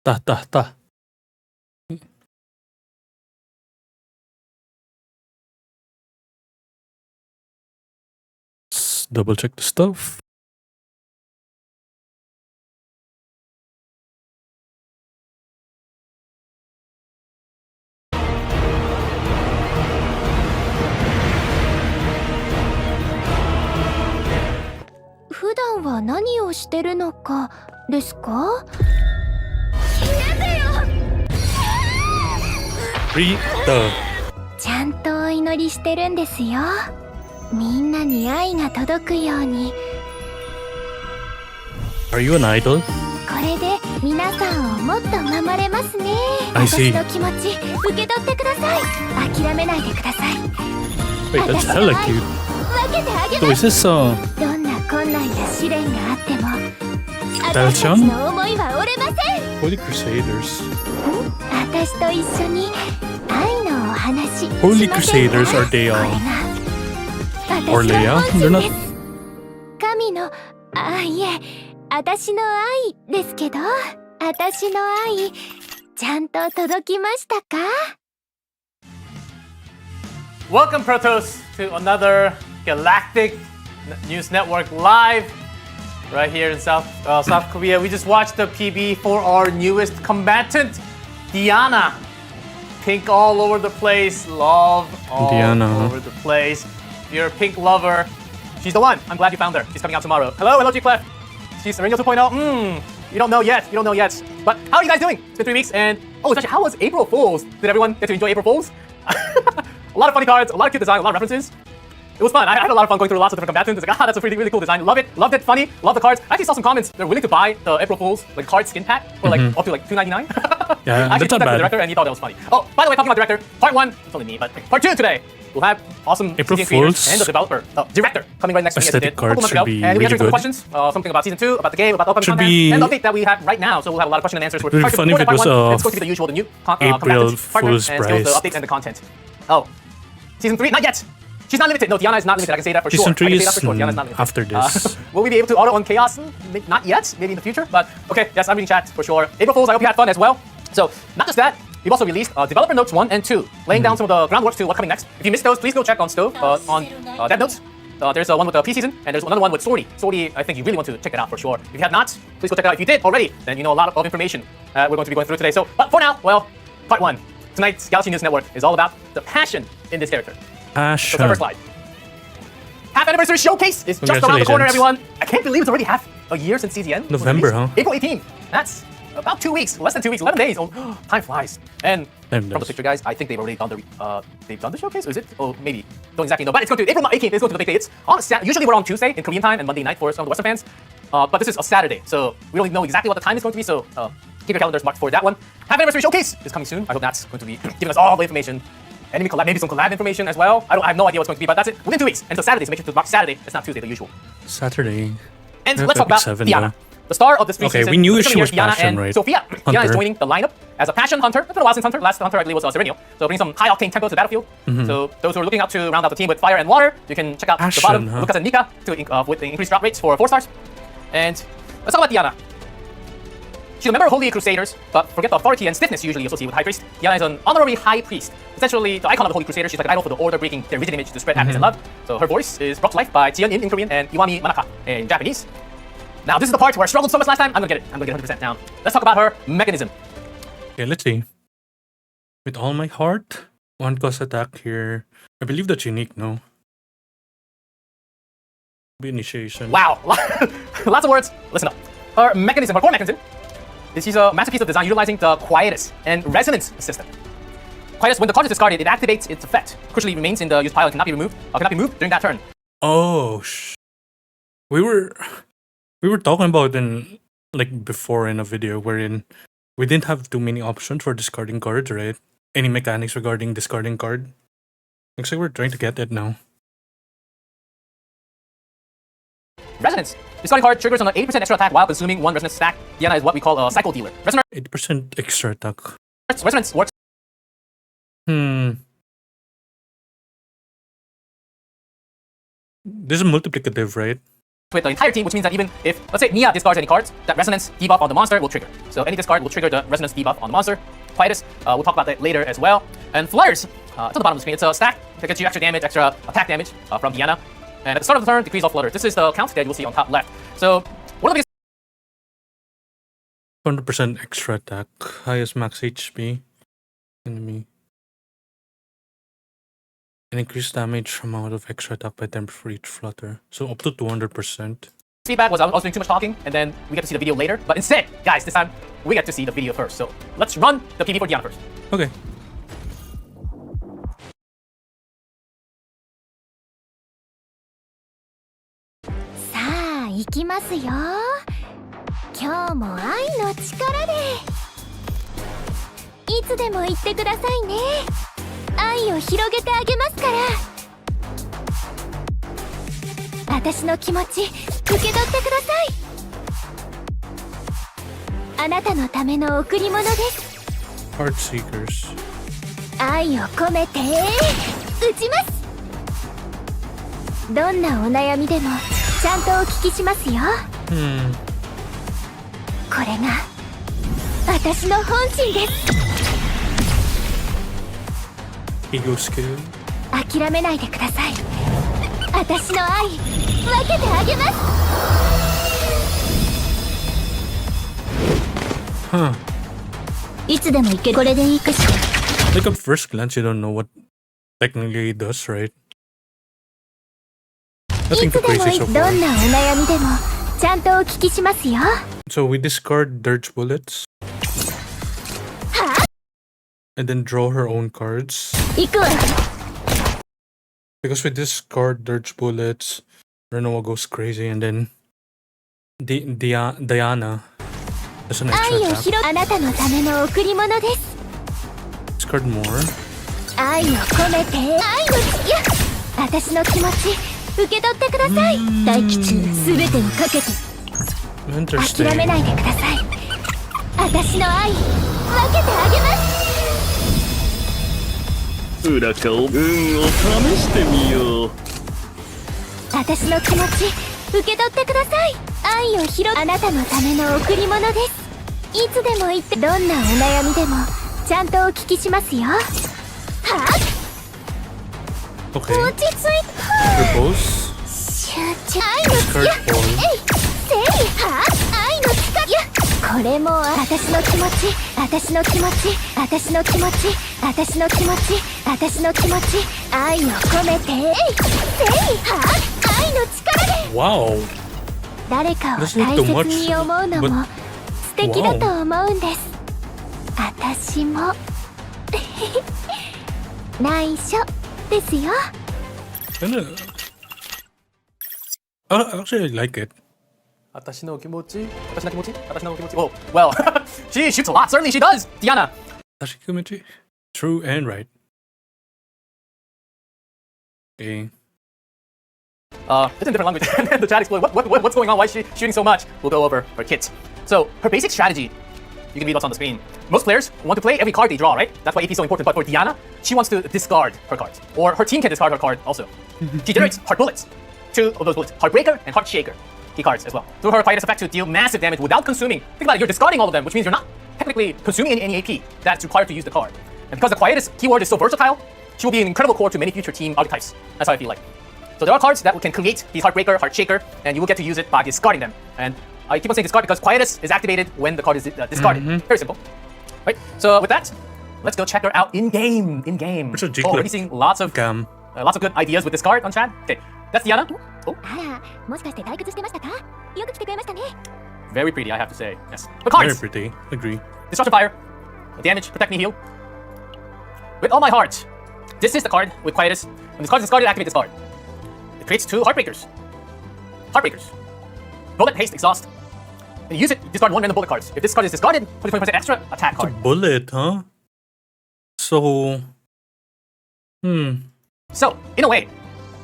Tah, tah, tah. Let's double check the stuff.普段は何をしてるのかですか？ Read the. ちゃんとお祈りしてるんですよ。みんなに愛が届くように。 Are you an idol? これで皆さんをもっと守れますね。 I see. 私の気持ち受け取ってください。諦めないでください。 Wait, that's hella cute. 分けてあげ So ま is す。 this どんな困難や試練があっても私たち Dalchan? の思いは折れません。 Holy Crusaders? 私と一緒に愛のお話 Holy しませんか？ Crusaders, are they これが or 私 Leia? の They're 本 not. 心です。神のいえ私の愛ですけど、私の愛ちゃんと届きましたか？ Welcome, Protos, to another Galactic News Network live right here in South Korea. We just watched the PB for our newest combatant, Diana. Pink all over the place, love all Diana. over the place. If you're a pink lover, she's the one. I'm glad you found her. She's coming out tomorrow. Hello, G-Clef. She's Sereno 2.0. You don't know yet. But how are you guys doing? It's been 3 weeks, and especially how was April Fools? Did everyone get to enjoy April Fools? A lot of funny cards, a lot of cute design, a lot of references. It was fun. I had a lot of fun going through lots of different combatants. It's like, that's a really cool design. Loved it, funny, loved the cards. I actually saw some comments. They're willing to buy the April Fools like card skin pack for like up to like $2.99. Yeah, I actually that's not told that to the bad. director, and he thought that was funny. Oh, by the way, talking about director, part 1, it's only me, but part 2 today. We'll have awesome April CZN creators Fools. and the developer, director, coming right next to me as they Aesthetic did a couple cards months should ago. be And we really answered some good. questions, something about season 2, about the game, about the upcoming Should content, be- and the update that we have right now. So we'll have a lot of question and answers. We're It'd be part funny two, if it part was one, a and it's going to be the usual, the new April combatant partner, Fool's and skills, the Prize. updates and the content. Oh, season 3, not yet. She's not limited. No, Diana is not limited. I can say that for Season sure. 3 I can say is that for sure. Diana's not limited. after this. Will we be able to auto on chaos? Not yet. Maybe in the future. But okay, yes, I'm reading chat for sure. April Fools, I hope you had fun as well. So not just that, we've also released developer notes 1 and 2, laying down some of the groundwork to what's coming next. If you missed those, please go check on Stove on Dev Notes. There's one with the P season, and there's another one with Sorty. Sorty, I think you really want to check it out for sure. If you have not, please go check it out. If you did already, then you know a lot of information we're going to be going through today. So, but for now, well, part 1. Tonight's Galaxy News Network is all about the passion in this character. So it's our first slide. Half anniversary showcase is just around the corner, everyone. I can't believe it's already half a year since CZN. was November, released. huh? April 18th. That's about 2 weeks, less than 2 weeks, 11 days. Oh, time flies. And Time from the does. picture, guys, I think they've already done the showcase. Or is it? Oh, maybe. Don't exactly know. But it's going to April 18th. It's going to the big day. It's on usually we're on Tuesday in Korean time and Monday night for some of the Western fans. But this is a Saturday, so we don't know exactly what the time is going to be. So keep your calendars marked for that one. Half anniversary showcase is coming soon. I hope that's going to be giving us all the information. Enemy collab, maybe some collab information as well. I have no idea what's going to be, but that's it. Within 2 weeks. And so Saturday, so make sure to mark Saturday. It's not Tuesday, the usual. Saturday. And Yeah, let's talk Epic about 7 Diana, though. the star of this Okay, season. we knew This she coming was year, Diana Passion, and right? Sophia. Diana is Hunter. joining the lineup as a Passion Hunter. It's been a while since Hunter. Last Hunter, I believe, was Sereno. So bring some high octane tempo to the battlefield. So those who are looking out to round out the team with fire and water, you can check out the Passion, bottom. huh? Lucas and Nika with the increased drop rates for 4 stars. And let's talk about Diana. She's a member of Holy Crusaders, but forget the authority and stiffness usually associated with High Priest. Diana is an honorary High Priest. Essentially, the icon of the Holy Crusaders. She's like an idol for the order, breaking their rigid image to spread happiness and love. So her voice is brought to life by Jiyeon in Korean and Iwami Manaka in Japanese. Now, this is the part where I struggled so much last time. I'm gonna get it. I'm gonna get 100% down. Let's talk about her mechanism. Okay, let's see. With all my heart, one cost attack here. I believe that's unique, no? Initiation. Wow, lots of words. Listen up. Her mechanism, her core mechanism, is she's a masterpiece of design utilizing the Quietus and Resonance system. Quietus, when the card is discarded, it activates its effect. Crucially, it remains in the used pile and cannot be moved during that turn. Oh, we were talking about before in a video wherein we didn't have too many options for discarding cards, right? Any mechanics regarding discarding card? Looks like we're trying to get it now. Resonance. Discarding card triggers on an 8% extra attack while consuming 1 resonance stack. Diana is what we call a cycle dealer. 80% extra attack. Resonance works. This is multiplicative, right? with the entire team, which means that even if, let's say, Nia discards any cards, that resonance debuff on the monster will trigger. So any discard will trigger the resonance debuff on the monster. Quietus, we'll talk about that later as well. And flutters, it's on the bottom of the screen. It's a stack that gets you extra damage, extra attack damage from Diana. And at the start of the turn, decrease all flutters. This is the count that you will see on top left. So one of the biggest 100% extra attack, highest max HP, enemy. And increased damage amount of extra attack by 10 for each flutter. So up to 200%. feedback was I was doing too much talking, and then we get to see the video later. But instead, guys, this time we get to see the video first. So let's run the PV for Diana first. Okay. さあ行きますよ。今日も愛の力でいつでも言ってくださいね。愛を広げてあげますから。私の気持ち受け取ってください。あなたのための贈り物です。 Heart Seekers. 愛を込めて打ちます。どんなお悩みでもちゃんとお聞きしますよ。これが私の本心です。 Ego Skill. 諦めないでください。私の愛分けてあげます。 Huh. いつでも行け。これでいいかしら。 Like at first glance, you don't know what technically it does, right? い Nothing つ too でも crazy い so い。ど far. んなお悩みでもちゃんとお聞きしますよ。 So we discard Dirge Bullets. And then draw her own cards. 行くわ。 Because we discard Dirge Bullets, Renoa goes crazy, and then Diana does an 愛 extra を attack. 広あなたのための贈り物です。 Discard more. 愛を込めて愛のいや私の気持ち受け取ってください。大吉すべてをかけて Interesting. 諦めないでください。私の愛分けてあげます。裏かを運を試してみよう。私の気持ち受け取ってください。愛を広あなたのための贈り物です。いつでも言ってどんなお悩みでもちゃんとお聞きしますよ。はあ Okay. 落ち着いて Repose. 集中愛の Discard いや all. せいはあ愛の力いやこれも私の気持ち私の気持ち私の気持ち私の気持ち私の気持ち愛を込めてせいはあ愛の力で Wow. 誰かを大 That's not too 切 much, に思うの but- も素敵だと思うんです。私も内緒ですよ。 Actually, I like it. 私の気持ち、私の気持ち、私の気持ち。Oh, well, she shoots a lot. Certainly she does, Diana. Tashikimichi. True and right. Okay. It's in different language. The chat exploded. What's going on? Why is she shooting so much? We'll go over her kit. So her basic strategy, you can read what's on the screen. Most players want to play every card they draw, right? That's why AP is so important. But for Diana, she wants to discard her cards, or her team can discard her card also. She generates Heart Bullets, 2 of those bullets, Heartbreaker and Heart Shaker key cards as well. Through her Quietus effect to deal massive damage without consuming. Think about it, you're discarding all of them, which means you're not technically consuming any AP that's required to use the card. And because the Quietus keyword is so versatile, she will be an incredible core to many future team archetypes. That's how I feel like. So there are cards that can create these Heartbreaker, Heart Shaker, and you will get to use it by discarding them. And I keep on saying discard because Quietus is activated when the card is discarded. Very simple. Right. So with that, let's go check her out in game. In game. What's a G Oh, clip? already seeing lots of Cam. lots of good ideas with this card on chat. Okay, that's Diana. Oh, あら、もしかして退屈してましたか？よく来てくれましたね。 very pretty, I have to say. Yes. The Very cards. pretty. Agree. Destruction Fire. Damage, protect me, heal. With all my heart. This is the card with Quietus. When this card is discarded, activate this card. It creates 2 Heartbreakers. Heartbreakers. Bullet, haste, exhaust. And you use it, discard 1 random bullet cards. If this card is discarded, 20% extra attack It's a card. bullet, huh? So... So, in a way,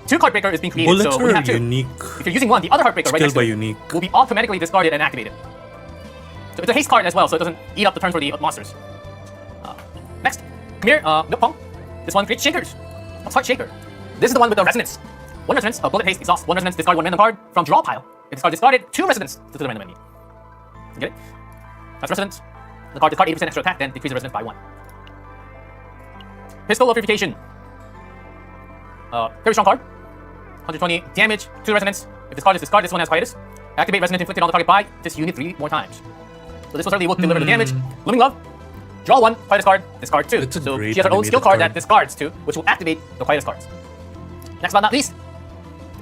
2 Heartbreaker is being created. Bullets So when you are have 2, unique. if you're using one, the other Heartbreaker right Skill next by to it unique. will be automatically discarded and activated. So it's a haste card as well, so it doesn't eat up the turn for the monsters. Next, come here, Milk Pong. This one creates Shakers. What's Heart Shaker? This is the one with the resonance. 1 resonance, bullet haste, exhaust, 1 resonance, discard 1 random card from draw pile. this card discarded 2 resonance to the random enemy. Get it? That's resonance. The card discard 80% extra attack, then decrease the resonance by 1. Pistol of Purification. Very strong card. 120 damage to the resonance. If this card is discarded, this one has quietus. Activate resonance inflicted on the target by this unit 3 more times. So this will certainly will deliver the damage. Blooming Love. Draw 1, quietus card, discard 2. So she has her own skill card that discards 2, which will activate the quietus cards. Next but not least,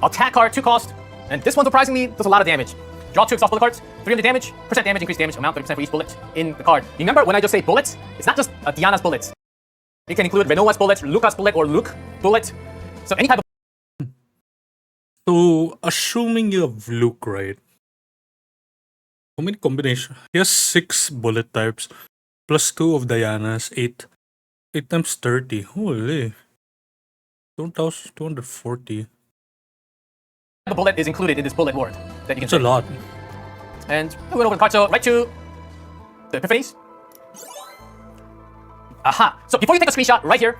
attack card 2 cost. And this one surprisingly does a lot of damage. Draw 2 exhaust bullet cards, 300 damage, percent damage, increased damage amount 30% for each bullet in the card. Remember when I just say bullets, it's not just Diana's bullets. It can include Renoa's bullet, Luca's bullet, or Luke bullet. So any type of. So assuming you have Luke, right? How many combinations? He has 6 bullet types, plus 2 of Diana's, 8. 8 times 30. Holy. 2,240. The bullet is included in this bullet word that you can It's a lot. And we went over the card, so right to the Epiphanies. Aha! So before you take a screenshot, right here,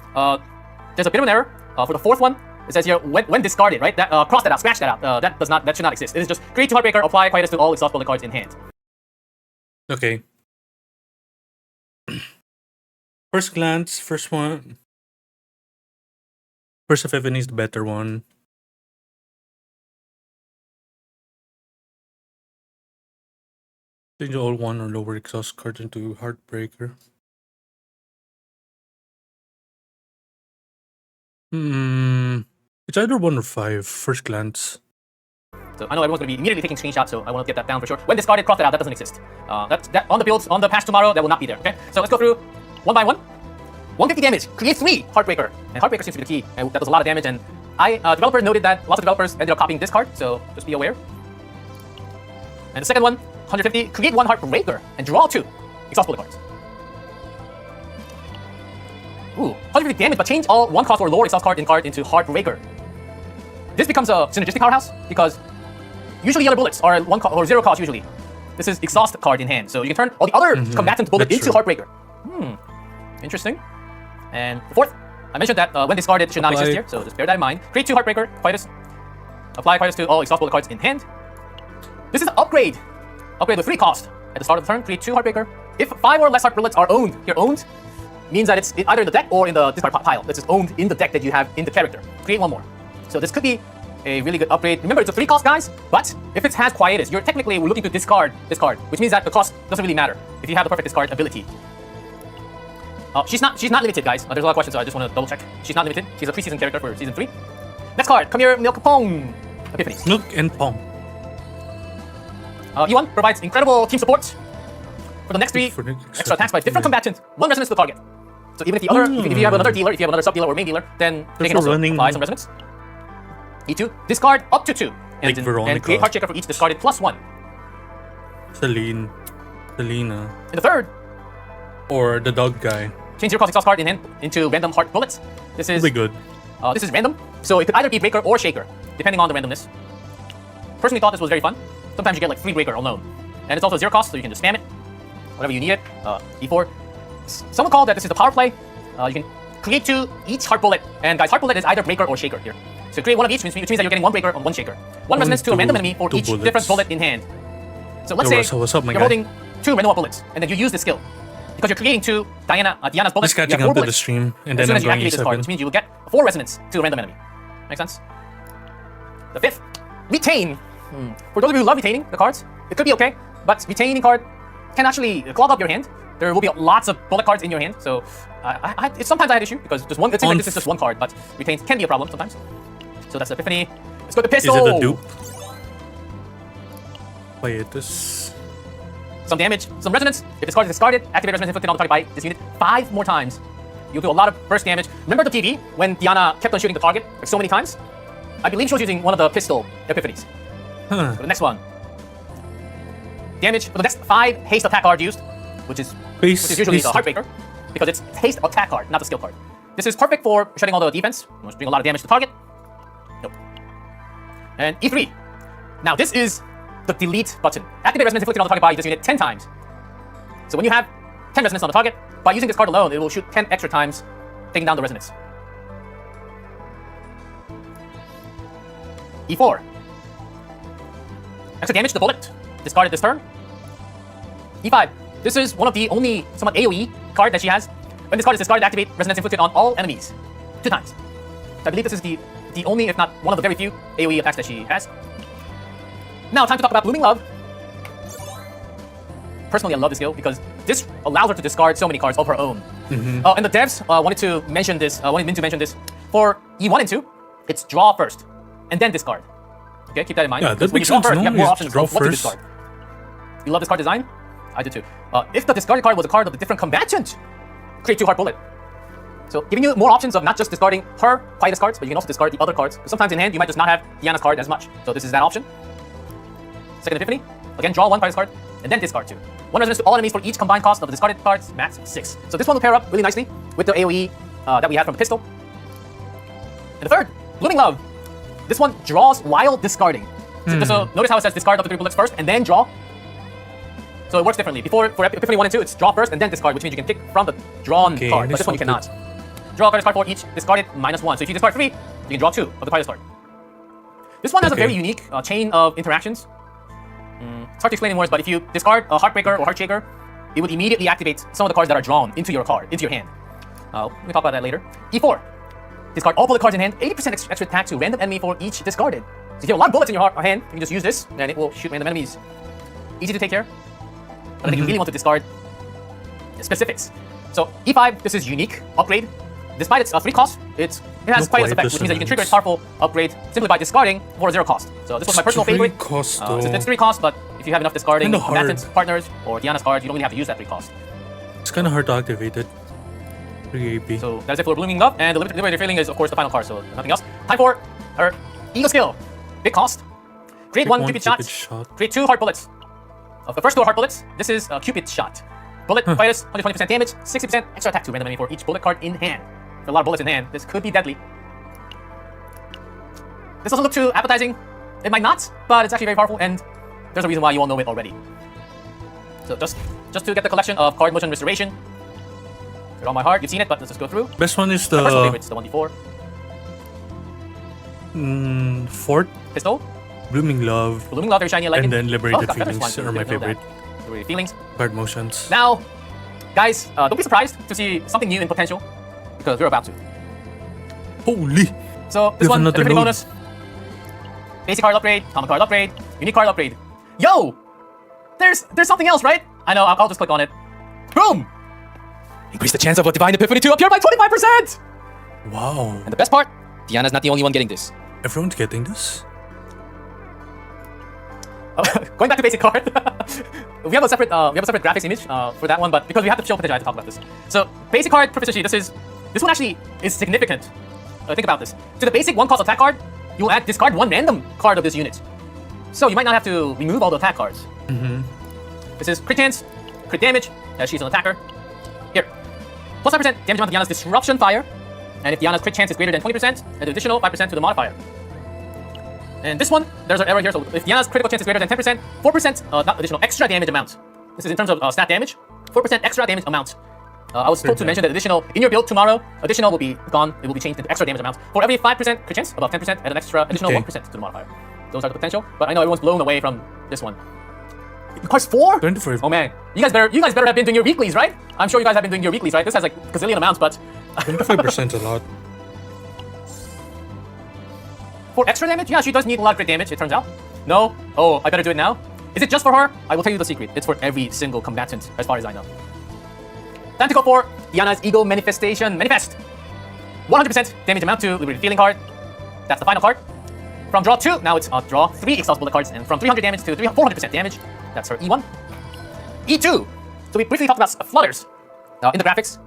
there's a bit of an error for the 4th one. It says here when discarded, right? That cross that out, scratch that out. That should not exist. It is just create 2 Heartbreaker, apply quietus to all exhaust bullet cards in hand. Okay. First glance, first one. First Epiphany is the better one. Change all 1 or lower exhaust cards into Heartbreaker. It's either 1 or 5, first glance. So I know everyone's going to be immediately taking screenshots, so I want to get that down for sure. When discarded, cross that out, that doesn't exist. That on the builds, on the patch tomorrow, that will not be there, okay? So let's go through one by one. 150 damage, create 3 Heartbreaker. And Heartbreaker seems to be the key, and that does a lot of damage, and developer noted that lots of developers ended up copying this card, so just be aware. And the second one, 150, create 1 Heartbreaker, and draw 2 exhaust bullet cards. Ooh, 150 damage, but change all 1 cost or lower exhaust card into Heartbreaker. This becomes a synergistic powerhouse, because usually other bullets are 1 or 0 cost usually. This is exhaust card in hand, so you can turn all the other combatant bullet into Heartbreaker. Interesting. And the 4th, I mentioned that when discarded, it should not exist here, so just bear that in mind. Create 2 Heartbreaker, quietus. Apply quietus to all exhaust bullet cards in hand. This is an upgrade. Upgrade with 3 cost. At the start of the turn, create 2 Heartbreaker. If 5 or less heart bullets are owned, here owned means that it's either in the deck or in the discard pile. This is owned in the deck that you have in the character. Create 1 more. So this could be a really good upgrade. Remember, it's a 3 cost, guys, but if it has quietus, you're technically looking to discard this card, which means that the cost doesn't really matter if you have the perfect discard ability. She's not limited, guys. There's a lot of questions, so I just want to double check. She's not limited. She's a preseason character for season 3. Next card, come here, Milk Pong. Epiphanies. Milk and Pong. E1 provides incredible team support for the next 3 extra attacks by different combatants. 1 resonance to the target. So even if the other, if you have another dealer, if you have another sub dealer or main dealer, then they can also apply some resonance. E2, discard up to 2, and create heart checker for each discarded plus 1. Selena. In the 3rd, or the dog guy. Change 0 cost exhaust card in hand into random heart bullets. This is really good. This is random, so it could either be breaker or shaker, depending on the randomness. Personally thought this was very fun. Sometimes you get like 3 breaker alone. And it's also 0 cost, so you can just spam it whenever you need it. E4. Someone called that this is the power play. You can create 2 each heart bullet. And guys, heart bullet is either breaker or shaker here. So create 1 of each, which means that you're getting 1 breaker on 1 shaker. 1 resonance to a random enemy for each different bullet in hand. So let's say you're holding 2 Renoa bullets, and then you use this skill. Because you're creating 2 Diana's bullets, just catching up to the stream, and then I'm you activate this card, which means you will get 4 resonance to a random enemy. Make sense? The 5th, retain. For those of you who love retaining the cards, it could be okay, but retaining card can actually clog up your hand. There will be lots of bullet cards in your hand, so sometimes I had issue because just one. It seems like this is just 1 card, but retains can be a problem sometimes. So that's Epiphany. Let's go to Pistol. Is it a dupe? Quietus. Some damage, some resonance. If this card is discarded, activate resonance inflicted on the target by this unit 5 more times. You'll do a lot of burst damage. Remember the TV when Diana kept on shooting the target like so many times? I believe she was using one of the pistol epiphanies. For the next one. Damage for the next 5 haste attack cards used, which is usually the Heartbreaker, because it's haste attack card, not the skill card. This is perfect for shutting all the defense. You want to bring a lot of damage to the target. Nope. And E3. Now this is the delete button. Activate resonance inflicted on the target by this unit 10 times. So when you have 10 resonance on the target, by using this card alone, it will shoot 10 extra times, taking down the resonance. E4. extra damage to the bullet. Discard it this turn. E5. This is one of the only somewhat AoE card that she has. When this card is discarded, activate Resonance Inflicted on all enemies 2 times. So I believe this is the only, if not one of the very few AoE attacks that she has. Now, time to talk about Blooming Love. Personally, I love this skill because this allows her to discard so many cards of her own. And the devs wanted to mention this. Wanted Min to mention this for E1 and 2. It's draw first and then discard. Okay, keep that in mind. Yeah, that when makes you draw sense. first, you have more Normally options it's draw of what to first. discard. You love this card design? I do too. If the discarded card was a card of a different combatant, create 2 hard bullet. So giving you more options of not just discarding her quietest cards, but you can also discard the other cards. Because sometimes in hand, you might just not have Diana's card as much. So this is that option. Second Epiphany. Again, draw 1 quietest card, and then discard 2. 1 resonance to all enemies for each combined cost of the discarded cards, max 6. So this one will pair up really nicely with the AoE that we have from the pistol. And the third, Blooming Love. This one draws while discarding. So notice how it says discard up to 3 bullets first, and then draw. So it works differently. Before, for Epiphany 1 and 2, it's draw first and then discard, which means you can pick from the drawn card. But this one you cannot. Draw a quietest card for each discarded -1. So if you discard 3, you can draw 2 of the quietest card. This one has a very unique chain of interactions. It's hard to explain in words, but if you discard a Heartbreaker or Heartshaker, it would immediately activate some of the cards that are drawn into your hand. We talk about that later. E4. Discard all bullet cards in hand, 80% extra attack to random enemy for each discarded. So if you have a lot of bullets in your hand, you can just use this, and it will shoot random enemies. Easy to take care. But I think you really want to discard specifics. So E5, this is unique upgrade. Despite its free cost, it has quite its effect, which means that you can trigger its powerful upgrade simply by discarding for a 0 cost. So this was my personal favorite. It's 3 cost, but if you have enough discarding combatants, partners, or Diana's card, you don't really have to use that 3 cost. It's kind of hard to activate it. 3 AP. So that's it for Blooming Love, and the Liberated Feeling is of course the final card, so nothing else. Time for her Eagle skill. Big cost. Create 1 Cupid shot. Create 2 hard bullets. Of the first 2 hard bullets, this is a Cupid shot. Bullet, Vitus, 120% damage, 60% extra attack to random enemy for each bullet card in hand. For a lot of bullets in hand, this could be deadly. This doesn't look too appetizing. It might not, but it's actually very powerful, and there's a reason why you all know it already. So just to get the collection of card motion restoration. With all my heart, you've seen it, but let's just go through. Best one is My personal the favorite is the 1d4. 4th Pistol. Blooming Love, Blooming Love, very shiny, I like it. and then Liberated got feathers, Feelings fine. are my Didn't know that. favorite Liberated Feelings. card motions. Now, guys, don't be surprised to see something new in potential, because we're about to. Holy! So this There's one, another Epiphany node. bonus. Basic card upgrade, common card upgrade, unique card upgrade. Yo! There's something else, right? I know, I'll just click on it. Boom! Increase the chance of a Divine Epiphany to appear by 25%! Wow. And the best part, Diana's not the only one getting this. Everyone's getting this? Going back to basic card, we have a separate graphics image for that one, but because we have to show potential, I have to talk about this. So basic card proficiency, this one actually is significant. Think about this. To the basic 1 cost attack card, you will discard 1 random card of this unit. So you might not have to remove all the attack cards. This is crit chance, crit damage, as she's an attacker. Here, plus 5% damage amount to Diana's disruption fire, and if Diana's crit chance is greater than 20%, an additional 5% to the modifier. And this one, there's an error here, so if Diana's critical chance is greater than 10%, 4% not additional extra damage amount. This is in terms of stat damage, 4% extra damage amount. I was told to mention that additional, in your build tomorrow, additional will be gone, it will be changed into extra damage amount. For every 5% crit chance, above 10%, add an extra additional 1% to the modifier. Those are the potential, but I know everyone's blown away from this one. Cards 4? 25. Oh man, you guys better have been doing your weeklies, right? I'm sure you guys have been doing your weeklies, right? This has like gazillion amounts, but 25% a lot. for extra damage, yeah, she does need a lot of crit damage, it turns out. No? Oh, I better do it now? Is it just for her? I will tell you the secret. It's for every single combatant, as far as I know. Time to go for Diana's Eagle Manifestation. Manifest! 100% damage amount to Liberated Feeling card. That's the final card. From draw 2, now it's draw 3 exhaust bullet cards, and from 300 damage to 400% damage. That's her E1. E2! So we briefly talked about flutters in the graphics.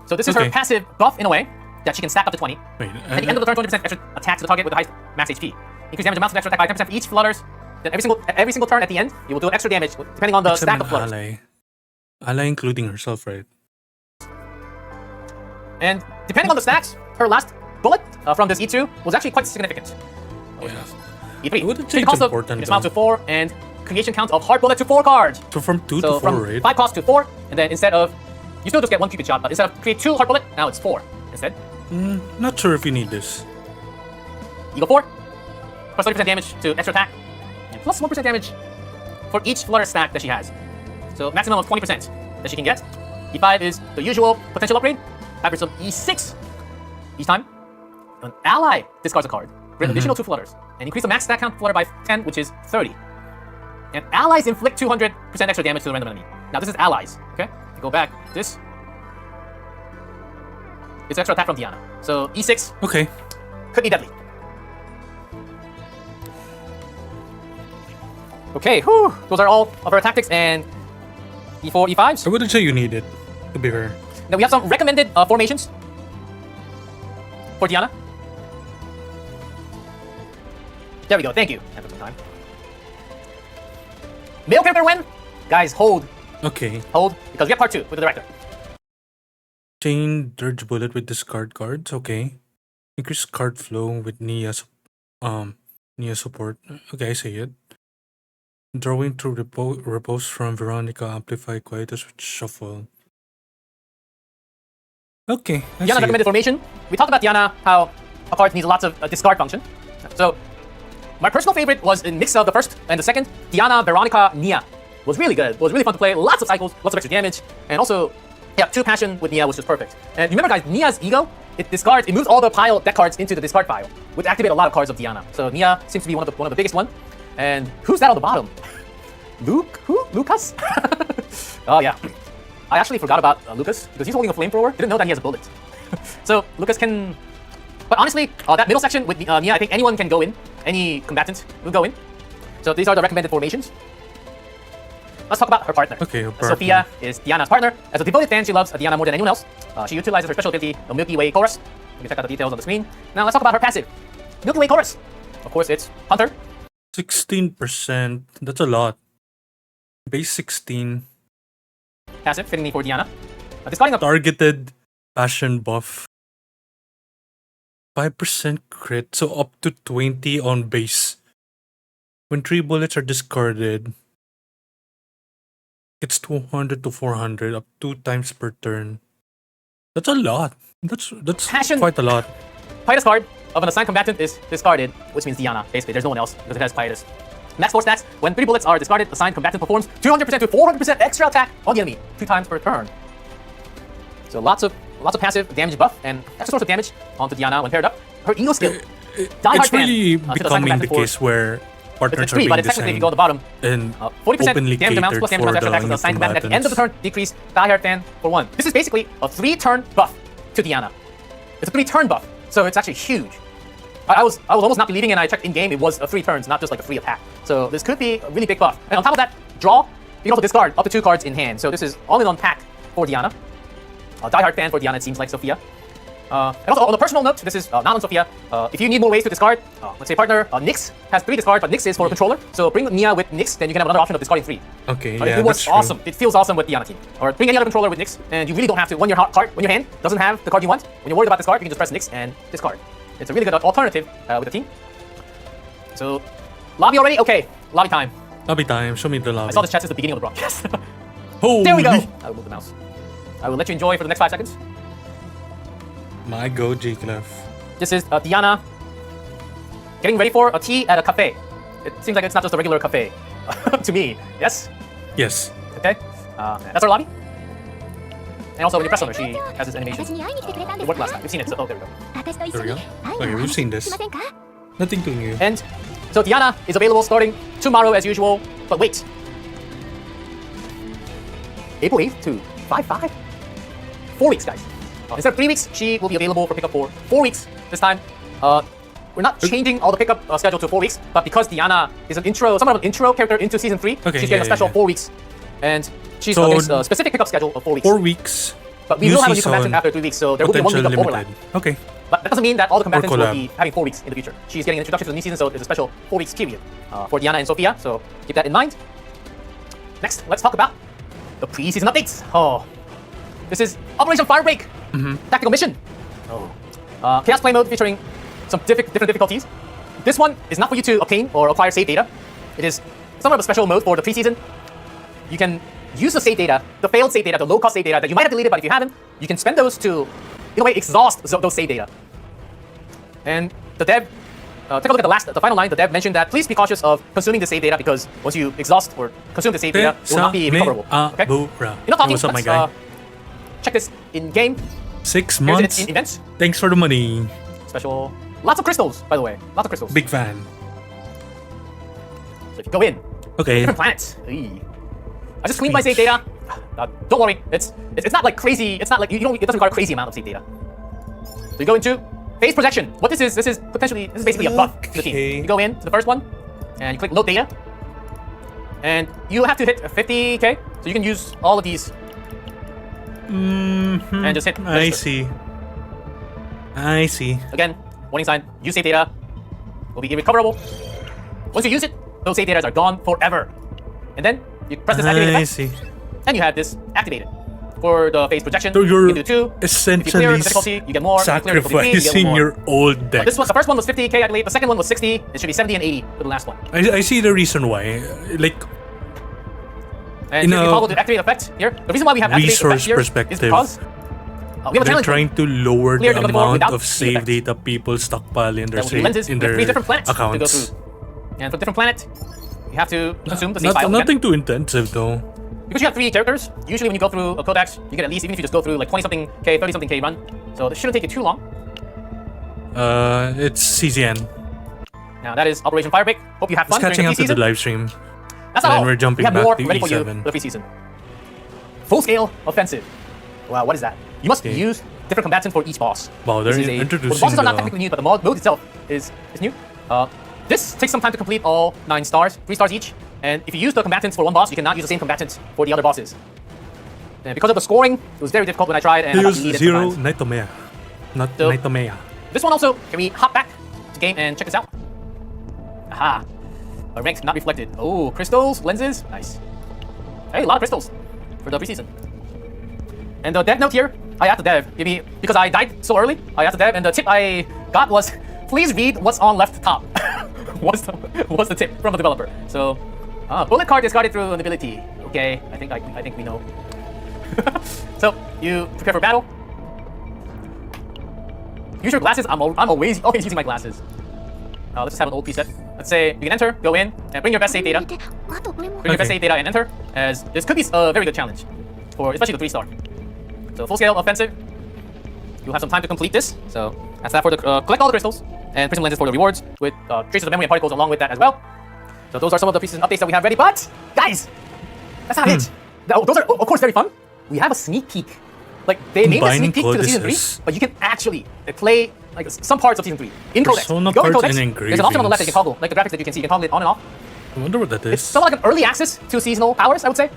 So this is her passive buff in a way that she can stack up to 20. Wait, At the end of the turn, 20% extra attack to the target with the highest max HP. Increase damage amount to extra attack by 10% for each flutters. Then every single turn at the end, you will do extra damage depending on the stack of flutters. Ally including herself, right? And depending on the stacks, her last bullet from this E2 was actually quite significant. Yeah. E3. I wouldn't say Creation it's cost of important, this amount though. to 4, and creation count of hard bullet to 4 cards. So from 2 So to 4, from right? 5 cost to 4, and then instead of, you still just get 1 Cupid shot, but instead of create 2 hard bullet, now it's 4 instead. Not sure if you need this. Eagle 4, plus 30% damage to extra attack, and plus 1% damage for each flutter stack that she has. So maximum of 20% that she can get. E5 is the usual potential upgrade. Average of E6 each time. An ally discards a card. Grant additional 2 flutters. And increase the max stack count flutter by 10, which is 30. And allies inflict 200% extra damage to the random enemy. Now this is allies, okay? If you go back, this is extra attack from Diana. So E6 Okay. could be deadly. Okay, whew, those are all of our tactics and E4, E5s. I wouldn't say you need it, to be fair. Now we have some recommended formations for Diana. There we go, thank you. That took some time. Male character win? Guys, hold, Okay. because we have part 2 with the director. Chain Dirge Bullet with discard cards. Okay. Increase card flow with Nia support. Okay, I see it. Drawing through repose from Veronica. Amplify Quietus with Shuffle. Okay, I Diana see recommended it. formation. We talked about Diana, how a card needs lots of discard function. So, my personal favorite was a mix of the first and the second. Diana, Veronica, Nia was really good. It was really fun to play. Lots of cycles, lots of extra damage, and also, yeah, 2 passion with Nia was just perfect. And remember, guys, Nia's ego, it moves all the pile deck cards into the discard pile, which activate a lot of cards of Diana. So Nia seems to be one of the biggest one. And who's that on the bottom? Luke? Who? Lucas? Oh yeah. I actually forgot about Lucas because he's holding a flamethrower. Didn't know that he has a bullet. So Lucas can. But honestly, that middle section with Nia, I think anyone can go in. Any combatant will go in. So these are the recommended formations. Let's talk about her partner. Okay, her partner. Sophia is Diana's partner. As a devoted fan, she loves Diana more than anyone else. She utilizes her special ability, the Milky Way Chorus. You can check out the details on the screen. Now let's talk about her passive. Milky Way Chorus. Of course, it's Hunter. 16%. That's a lot. Base 16. Passive, fitting me for Diana. Discarding a Targeted passion buff. 5% crit, so up to 20 on base. When 3 bullets are discarded, it's 200 to 400, up 2 times per turn. That's a lot. That's Passion. quite a lot. Quietus card of an assigned combatant is discarded, which means Diana. Basically, there's no one else because it has Quietus. Max force stats. When 3 bullets are discarded, assigned combatant performs 200% to 400% extra attack on the enemy 2 times per turn. So lots of passive damage buff and extra source of damage onto Diana when paired up. Her ego skill. It's really becoming the case where partners it's are 3, being but it's technically if you go at the bottom. and 40% openly damage amounts catered plus damage for amounts extra the attacks on new assigned combatant at the end of the combatants. turn. Decrease diehard fan for 1. This is basically a 3-turn buff to Diana. It's a 3-turn buff, so it's actually huge. I was almost not believing, and I checked in game. It was 3 turns, not just like a 3 attack. So this could be a really big buff. And on top of that, draw. You can also discard up to 2 cards in hand. So this is all in on pack for Diana. Diehard fan for Diana. It seems like Sophia. And also on a personal note, this is not on Sophia. If you need more ways to discard, let's say partner Nyx has 3 discard, but Nyx is for a controller. So bring Nia with Nyx, then you can have another option of discarding 3. Okay, yeah, It was that's true. awesome. It feels awesome with Diana team. Or bring any other controller with Nyx, and you really don't have to. When your hand doesn't have the card you want, when you're worried about this card, you can just press Nyx and discard. It's a really good alternative with the team. So, lobby already? Okay, lobby time. Lobby time. Show me the lobby. I saw this chat since the beginning of the broadcast. Holy. There we go. I will move the mouse. I will let you enjoy for the next 5 seconds. My go, J-Clef. This is Diana getting ready for a tea at a cafe. It seems like it's not just a regular cafe to me. Yes? Yes. Okay. That's our lobby. And also, when you press on her, she has this animation. It worked last time. We've seen it. So, oh, there we go. There we go. Okay, we've seen this. Nothing too new. And so Diana is available starting tomorrow as usual. But wait. April 8th to 5/5? 4 weeks, guys. Instead of 3 weeks, she will be available for pickup for 4 weeks this time. We're not changing all the pickup schedule to 4 weeks, but because Diana is somewhat of an intro character into Season 3, Okay, she's getting a special 4 weeks. And she's So, there's a specific pickup schedule of 4 weeks. 4 weeks. But we new will have a new season, combatant after 3 weeks, so there will be 1 week potential of overlap. limited. Okay. But that doesn't mean that all the combatants will collab. be having 4 weeks in the future. She's getting an introduction to the new season, so there's a special 4 weeks period for Diana and Sophia, so keep that in mind. Next, let's talk about the pre-season updates. Oh, this is Operation Firebreak Tactical Mission. Oh, Chaos Play Mode featuring some different difficulties. This one is not for you to obtain or acquire save data. It is somewhat of a special mode for the pre-season. You can use the save data, the failed save data, the low-cost save data that you might have deleted, but if you haven't, you can spend those to, in a way, exhaust those save data. And the dev take a look at the final line. The dev mentioned that please be cautious of consuming the save data because once you exhaust or consume the save data, it will not be recoverable. Okay? Enough talking. What's up, my Let's, guy? check this in game. 6 Here's months. it in events. Thanks for the money. Special. Lots of crystals, by the way. Lots of crystals. Big fan. So if you go in, Okay. different planets. Eee. I just cleaned my save data. Don't worry, it's not like crazy. It's not like you don't. It doesn't require a crazy amount of save data. So you go into phase projection. What this is basically a buff to the team. Okay. You go in to the first one, and you click load data, and you have to hit 50k. So you can use all of these and just hit. I register. see. I see. Again, warning sign. Use save data will be irrecoverable. Once you use it, those save data are gone forever. And then you press this activate I effect, see. and you have this activated. For the phase projection, So you're you can do 2. If you clear essentially the difficulty, you get more. If you clear the difficulty 3, you get sacrificing more. your old deck. This one, the first one was 50k, I believe. The second one was 60. It should be 70 and 80 for the last one. I see the reason why. Like, And In if you a follow the activate effect here, the reason why we have activate effect resource here is perspective, because we have a they're challenge. trying to lower Clear the the level amount without of the save effect. data people stockpile in their There will be lenses. in We have their 3 different planets to go accounts. through. And for different planet, you have to consume the save Not, file. nothing too intensive though. Because you have 3 characters, usually when you go through a codex, you get at least, even if you just go through like 20-something K, 30-something K run. So this shouldn't take you too long. It's CZN. Now that is Operation Firebreak. Hope you have fun It's catching during up the to the preseason. live stream. That's not and all. we're jumping we have back more to ready for you E7. for the preseason. Full-scale offensive. Wow, what is that? You must Okay. use different combatants for each boss. Wow, they're This is introducing well, the bosses are not the- technically new, but the mode itself is new. This takes some time to complete all 9 stars, 3 stars each. And if you use the combatants for one boss, you cannot use the same combatants for the other bosses. And because of the scoring, it was very difficult when I tried, and I got Use deleted 0 sometimes. Naitomea. Not So- Naitomea. This one also, can we hop back to game and check this out? Aha. A rank not reflected. Oh, crystals, lenses, nice. Hey, a lot of crystals for the preseason. And the dev note here, I asked the dev, because I died so early, I asked the dev, and the tip I got was, please read what's on left top. what's the tip from a developer? So, bullet card discarded through an ability. Okay, I think we know. So, you prepare for battle. Use your glasses. I'm always using my glasses. Let's just have an old preset. Let's say you can enter, go in, and bring your best save data. あとこれも Bring your best Okay. save data and enter, as this could be a very good challenge, for especially the 3-star. So full scale offensive. You'll have some time to complete this. So that's that for the collect all the crystals and prism lenses for the rewards with traces of memory and particles along with that as well. So those are some of the preseason updates that we have ready. But guys, that's not it. Those are of course very fun. We have a sneak peek. Like they named a Combining sneak peek to the season 3, codices. but you can actually play like some parts of season 3 in codex. Persona You go in parts codex, and there's an option on the left that you can engravings. toggle, like the graphics that you can see. You can toggle it on and off. I wonder what that It's is. somewhat like an early access to seasonal powers, I would say.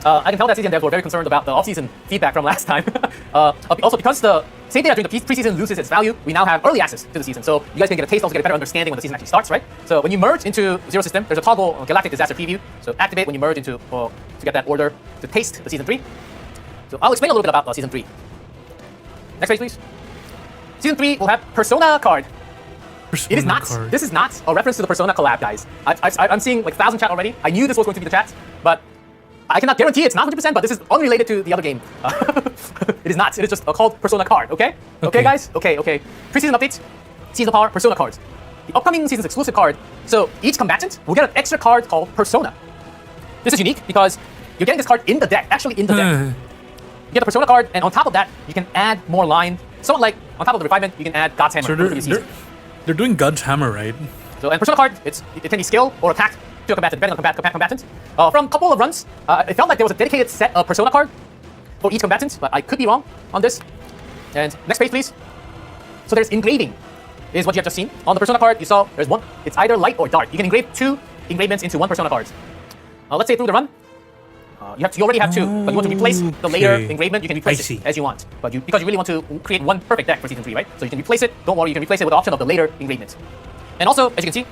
I can tell that CZN devs were very concerned about the off-season feedback from last time. Also, because the save data during the preseason loses its value, we now have early access to the season. So you guys can get a taste, also get a better understanding when the season actually starts, right? So when you merge into Zero System, there's a toggle Galactic Disaster Preview. So activate when you merge into, to get that order to taste the season 3. So I'll explain a little bit about season 3. Next page, please. Season 3 will have Persona card. It is not. Card. This is not a reference to the Persona collab, guys. I'm seeing like 1,000 chat already. I knew this was going to be the chat, but I cannot guarantee it's not 100%. But this is unrelated to the other game. It is not. It is just called Persona card. Okay. Okay, guys. Okay. Preseason updates. Seasonal power. Persona cards. The upcoming season's exclusive card. So each combatant will get an extra card called Persona. This is unique because you're getting this card in the deck. Actually, in the deck. You get the Persona card, and on top of that, you can add more line. Somewhat like on top of the refinement, you can add God's Hammer. So for the previous season. they're doing God's Hammer, right? So, and Persona card, it can be skill or attack to a combatant, depending on the combatant. From a couple of runs, it felt like there was a dedicated set of Persona card for each combatant, but I could be wrong on this. And next page, please. So there's engraving, is what you have just seen. On the Persona card, you saw there's one. It's either light or dark. You can engrave 2 engravements into 1 Persona card. Let's say through the run, you already have 2, but you want to replace the later Okay. engravement, you can replace I see. it as you want. But because you really want to create one perfect deck for season 3, right? So you can replace it. Don't worry, you can replace it with the option of the later engravement. And also, as you can see,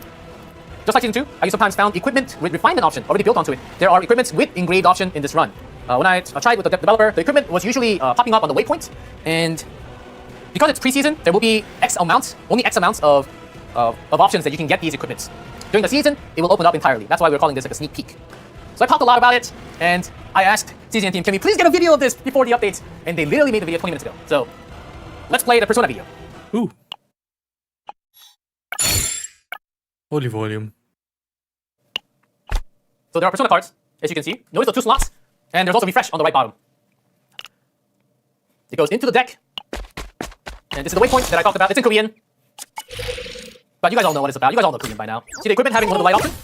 just like season 2, I sometimes found equipment with refinement option already built onto it. There are equipments with engraved option in this run. When I tried with the developer, the equipment was usually popping up on the waypoint, and because it's preseason, there will be only X amounts of options that you can get these equipments. During the season, it will open up entirely. That's why we're calling this like a sneak peek. So I talked a lot about it, and I asked CZN team, can we please get a video of this before the update? And they literally made the video 20 minutes ago. So let's play the Persona video. Ooh. Holy volume. So there are Persona cards, as you can see. Notice the 2 slots, and there's also refresh on the right bottom. It goes into the deck, and this is the waypoint that I talked about. It's in Korean, but you guys all know what it's about. You guys all know Korean by now. See the equipment having one of the light options?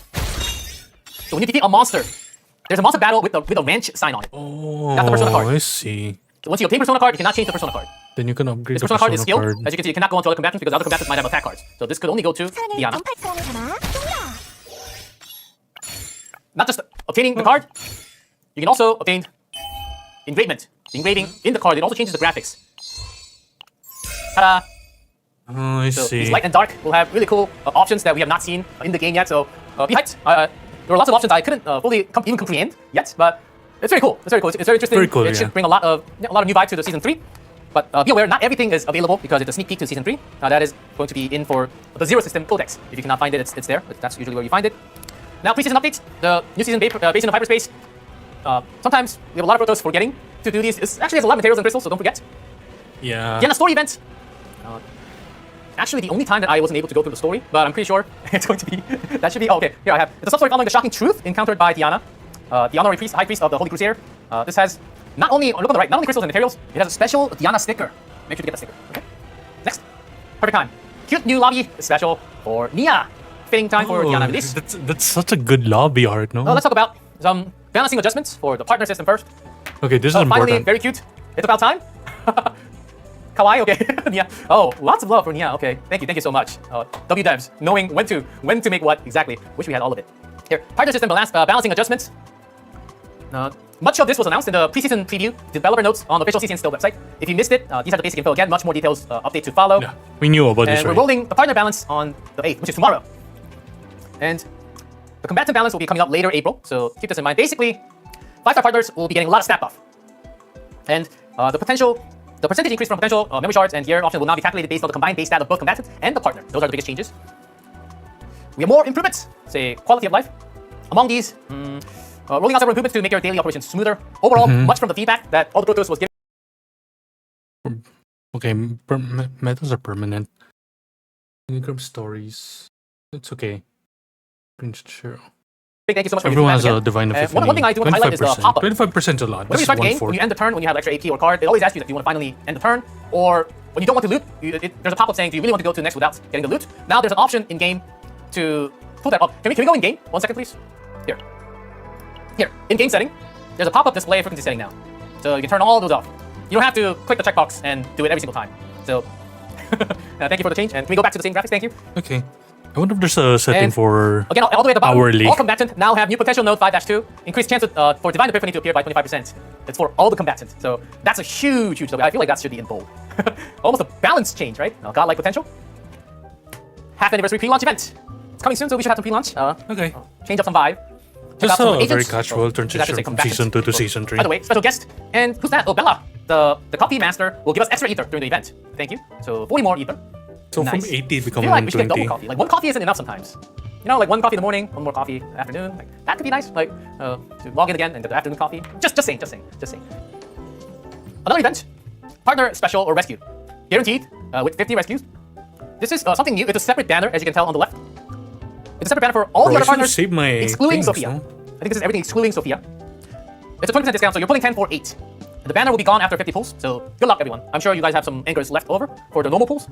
So when you defeat a monster, there's a monster battle with a ranch sign on it. Oh, That's the Persona card. I see. So once you obtain Persona card, you cannot change the Persona card. Then you can upgrade This the Persona card is skilled. card. As you can see, it cannot go onto other combatants because other combatants might have attack cards. So this could only go to Diana. Not just obtaining the card, you can also obtain engravement. The engraving in the card, it also changes the graphics. Ta-da! Oh, I So see. these light and dark will have really cool options that we have not seen in the game yet. So be hyped. There were lots of options I couldn't fully even comprehend yet, but it's very cool. It's very cool. It's very interesting. Very cool, It should yeah. bring a lot of new vibe to the season 3. But be aware, not everything is available because it's a sneak peek to season 3. That is going to be in for the Zero System Codex. If you cannot find it, it's there. But that's usually where you find it. Now, pre-season updates. The new season based in the hyperspace. Sometimes we have a lot of photos forgetting to do these. It actually has a lot of materials and crystals, so don't forget. Yeah. Again, a story event. Actually, the only time that I wasn't able to go through the story, but I'm pretty sure it's going to be. That should be. Oh, okay, here I have. It's a sub-story following the shocking truth encountered by Diana, the honorary priest, high priest of the Holy Crusader. This has not only, look on the right, not only crystals and materials, it has a special Diana sticker. Make sure to get the sticker. Okay. Next, perfect time. Cute new lobby special for Nia. Fitting time for Diana release. That's such a good lobby art, no? Let's talk about some balancing adjustments for the partner system first. Okay, this is Finally, important. very cute. It's about time. Kawaii, okay. Nia. Oh, lots of love for Nia. Okay, thank you so much. W devs, knowing when to make what exactly. Wish we had all of it. Here, partner system balancing adjustments. Much of this was announced in the preseason preview, developer notes on the official CZN Still website. If you missed it, these are the basic info again. Much more details update to follow. Yeah, we knew about this, And we're right? rolling the partner balance on the 8th, which is tomorrow. And the combatant balance will be coming out later April, so keep this in mind. Basically, 5-star partners will be getting a lot of stat buff. And the percentage increase from potential memory shards and gear option will now be calculated based on the combined base stat of both combatant and the partner. Those are the biggest changes. We have more improvements, say quality of life. Among these, rolling out several improvements to make your daily operations smoother. Overall, much from the feedback that all the Protoss was giving. Okay, metals are permanent. Unicorn stories. It's okay. Prince Cheryl. Big thank you so much for Everyone your has feedback a again. divine epiphany. One thing I do want to highlight is the 25%. pop-up. 25% is a lot. Whenever you start the game, when 1/4. you end the turn, when you have extra AP or card, it always asks you that you want to finally end the turn, or when you don't want to loot, there's a pop-up saying, do you really want to go to the next without getting the loot? Now there's an option in game to pull that up. Can we go in game? 1 second, please. Here, in game setting, there's a pop-up display frequency setting now, so you can turn all those off. You don't have to click the checkbox and do it every single time. So, thank you for the change. And can we go back to the same graphics? Thank you. Okay. I wonder if there's a setting And for Again, all the way at the bottom, hourly. all combatants now have new potential node 5-2, increased chance for Divine Epiphany to appear by 25%. It's for all the combatants. So that's a huge W. I feel like that should be in bold. Almost a balance change, right? Godlike potential. Half anniversary pre-launch event. It's coming soon, so we should have some pre-launch. Okay. Change up some vibe. Check Just out some a very agents. casual Should I say transition from combatants? season 2 to Oh, season 3. By the way, special guest. And who's that? Oh, Bella. The coffee master will give us extra ether during the event. Thank you. So 40 more ether. So Nice. from 80 I become feel like we should get 120. double coffee. Like one coffee isn't enough sometimes. You know, like one coffee in the morning, one more coffee afternoon. Like that could be nice. Like to log in again and get the afternoon coffee. Just saying. Another event, partner special or rescue, guaranteed with 50 rescues. This is something new. It's a separate banner, as you can tell on the left. It's a separate banner for all the Bro, I other should have partners, saved my excluding things, Sophia. no? I think this is everything excluding Sophia. It's a 20% discount, so you're pulling 10 for 8. And the banner will be gone after 50 pulls. So good luck, everyone. I'm sure you guys have some anchors left over for the normal pulls.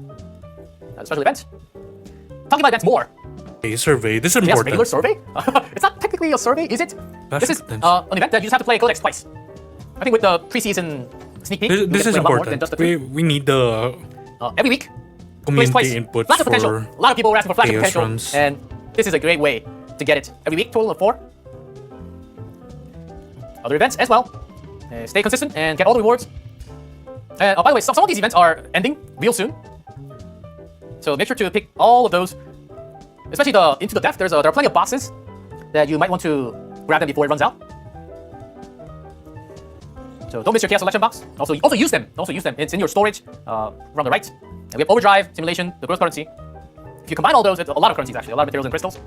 That's a special event. Talking about events more. A survey. This is Yes, important. regular survey? It's not technically a survey, is it? This is Times. an event that you just have to play Codex twice. I think with the preseason sneak peek, you This get to is play a lot more than important. just the 3. We need the Every week, plays community twice. input Flash of potential. for A lot of people were asking for flash of chaos potential, runs. and this is a great way to get it. Every week, total of 4. Other events as well. Stay consistent and get all the rewards. By the way, some of these events are ending real soon. So make sure to pick all of those, especially the Into the Depth. There are plenty of boxes that you might want to grab them before it runs out. So don't miss your Chaos Selection box. Also use them. It's in your storage from the right. And we have Overdrive, Simulation, the Growth Currency. If you combine all those, it's a lot of currencies actually, a lot of materials and crystals.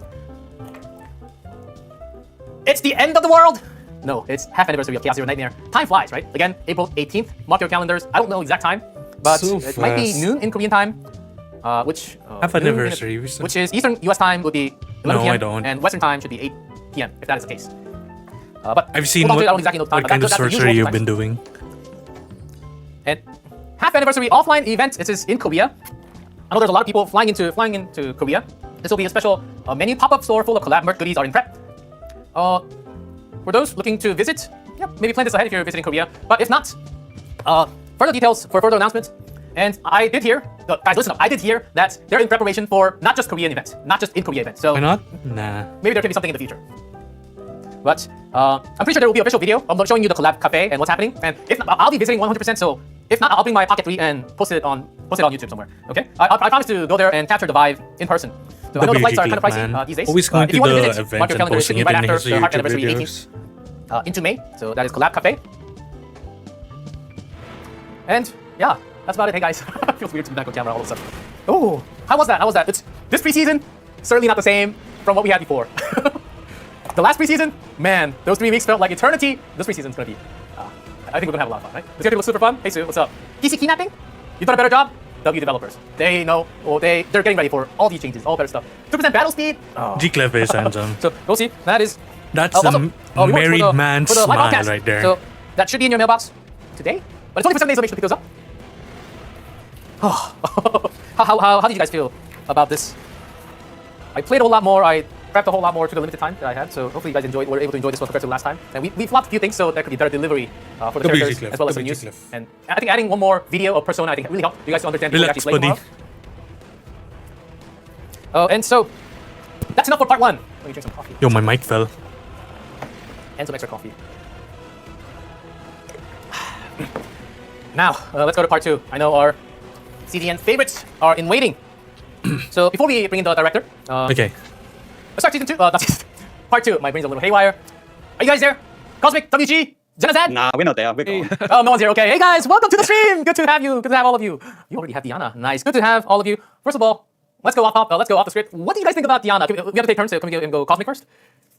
It's the end of the world! No, it's half anniversary of Chaos Zero Nightmare. Time flies, right? Again, April 18th. Mark your calendars. I don't know exact time, but So it might be fast. noon in Korean time. which Have noon, anniversary. which is Eastern US time would be 11 No, p.m. I don't. and Western time should be 8 p.m. if that is the case. But I've seen hold on to it, I don't what, exactly know the time, what but kind of that's the sorcery usual you've times. been doing. And half anniversary offline event. It is in Korea. I know there's a lot of people flying into Korea. This will be a special menu pop-up store full of collab merch goodies are in prep. For those looking to visit, yeah, maybe plan this ahead if you're visiting Korea. But if not, further details for further announcements. And I did hear, guys, listen up. I did hear that they're in preparation for not just Korean events, not just in Korea events. So Why not? Nah. maybe there can be something in the future. But I'm pretty sure there will be an official video showing you the collab cafe and what's happening. And if not, I'll be visiting 100%. So if not, I'll bring my Pocket 3 and post it on YouTube somewhere. Okay? I promise to go there and capture the vibe in person. So I know the flights are kind of pricey these days. Always going if to you want to the visit, mark event your and calendar. It should posting be it right in after his the Heart YouTube Anniversary videos. 18th into May. So that is collab cafe. And yeah, that's about it. Hey guys, feels weird to be back on camera all of a sudden. Oh, how was that? How was that? It's this preseason certainly not the same from what we had before. The last preseason, man, those 3 weeks felt like eternity. This preseason's gonna be, I think we're gonna have a lot of fun, right? This gonna look super fun. Hey Sue, what's up? PC kidnapping? You've done a better job. W developers, they know, or they're getting ready for all these changes, all better stuff. 2% battle speed. Oh. G-Clef is handsome. So we'll see. That is. That's also, a rewards married for the man's live smile podcast. right there. So that should be in your mailbox today, but it's only for 7 days. So make sure to pick those up. How did you guys feel about this? I played a whole lot more. I prepped a whole lot more to the limited time that I had. So hopefully you guys were able to enjoy this one compared to the last time. And we flopped a few things so there could be better delivery for the characters Cliff, as well as the WG news. Cliff. And I think adding one more video of Persona I think really helped you guys to understand who Relax, actually played buddy. tomorrow. And so that's enough for part 1. Let me drink some coffee Yo, my mic fell. and some extra coffee. Now, let's go to part 2. I know our CZN favorites are in waiting. So before we bring in the director, Okay. let's start season 2. Not season, part 2. My brain's a little haywire. Are you guys there? Cosmic, WG, Jenazad? Nah, we're not there. We're gone. Oh, no one's here. Okay. Hey guys, welcome to the stream. Good to have you. Good to have all of you. You already have Diana. Nice. Good to have all of you. First of all, let's go off the script. What do you guys think about Diana? We have to take turns. So can we go Cosmic first?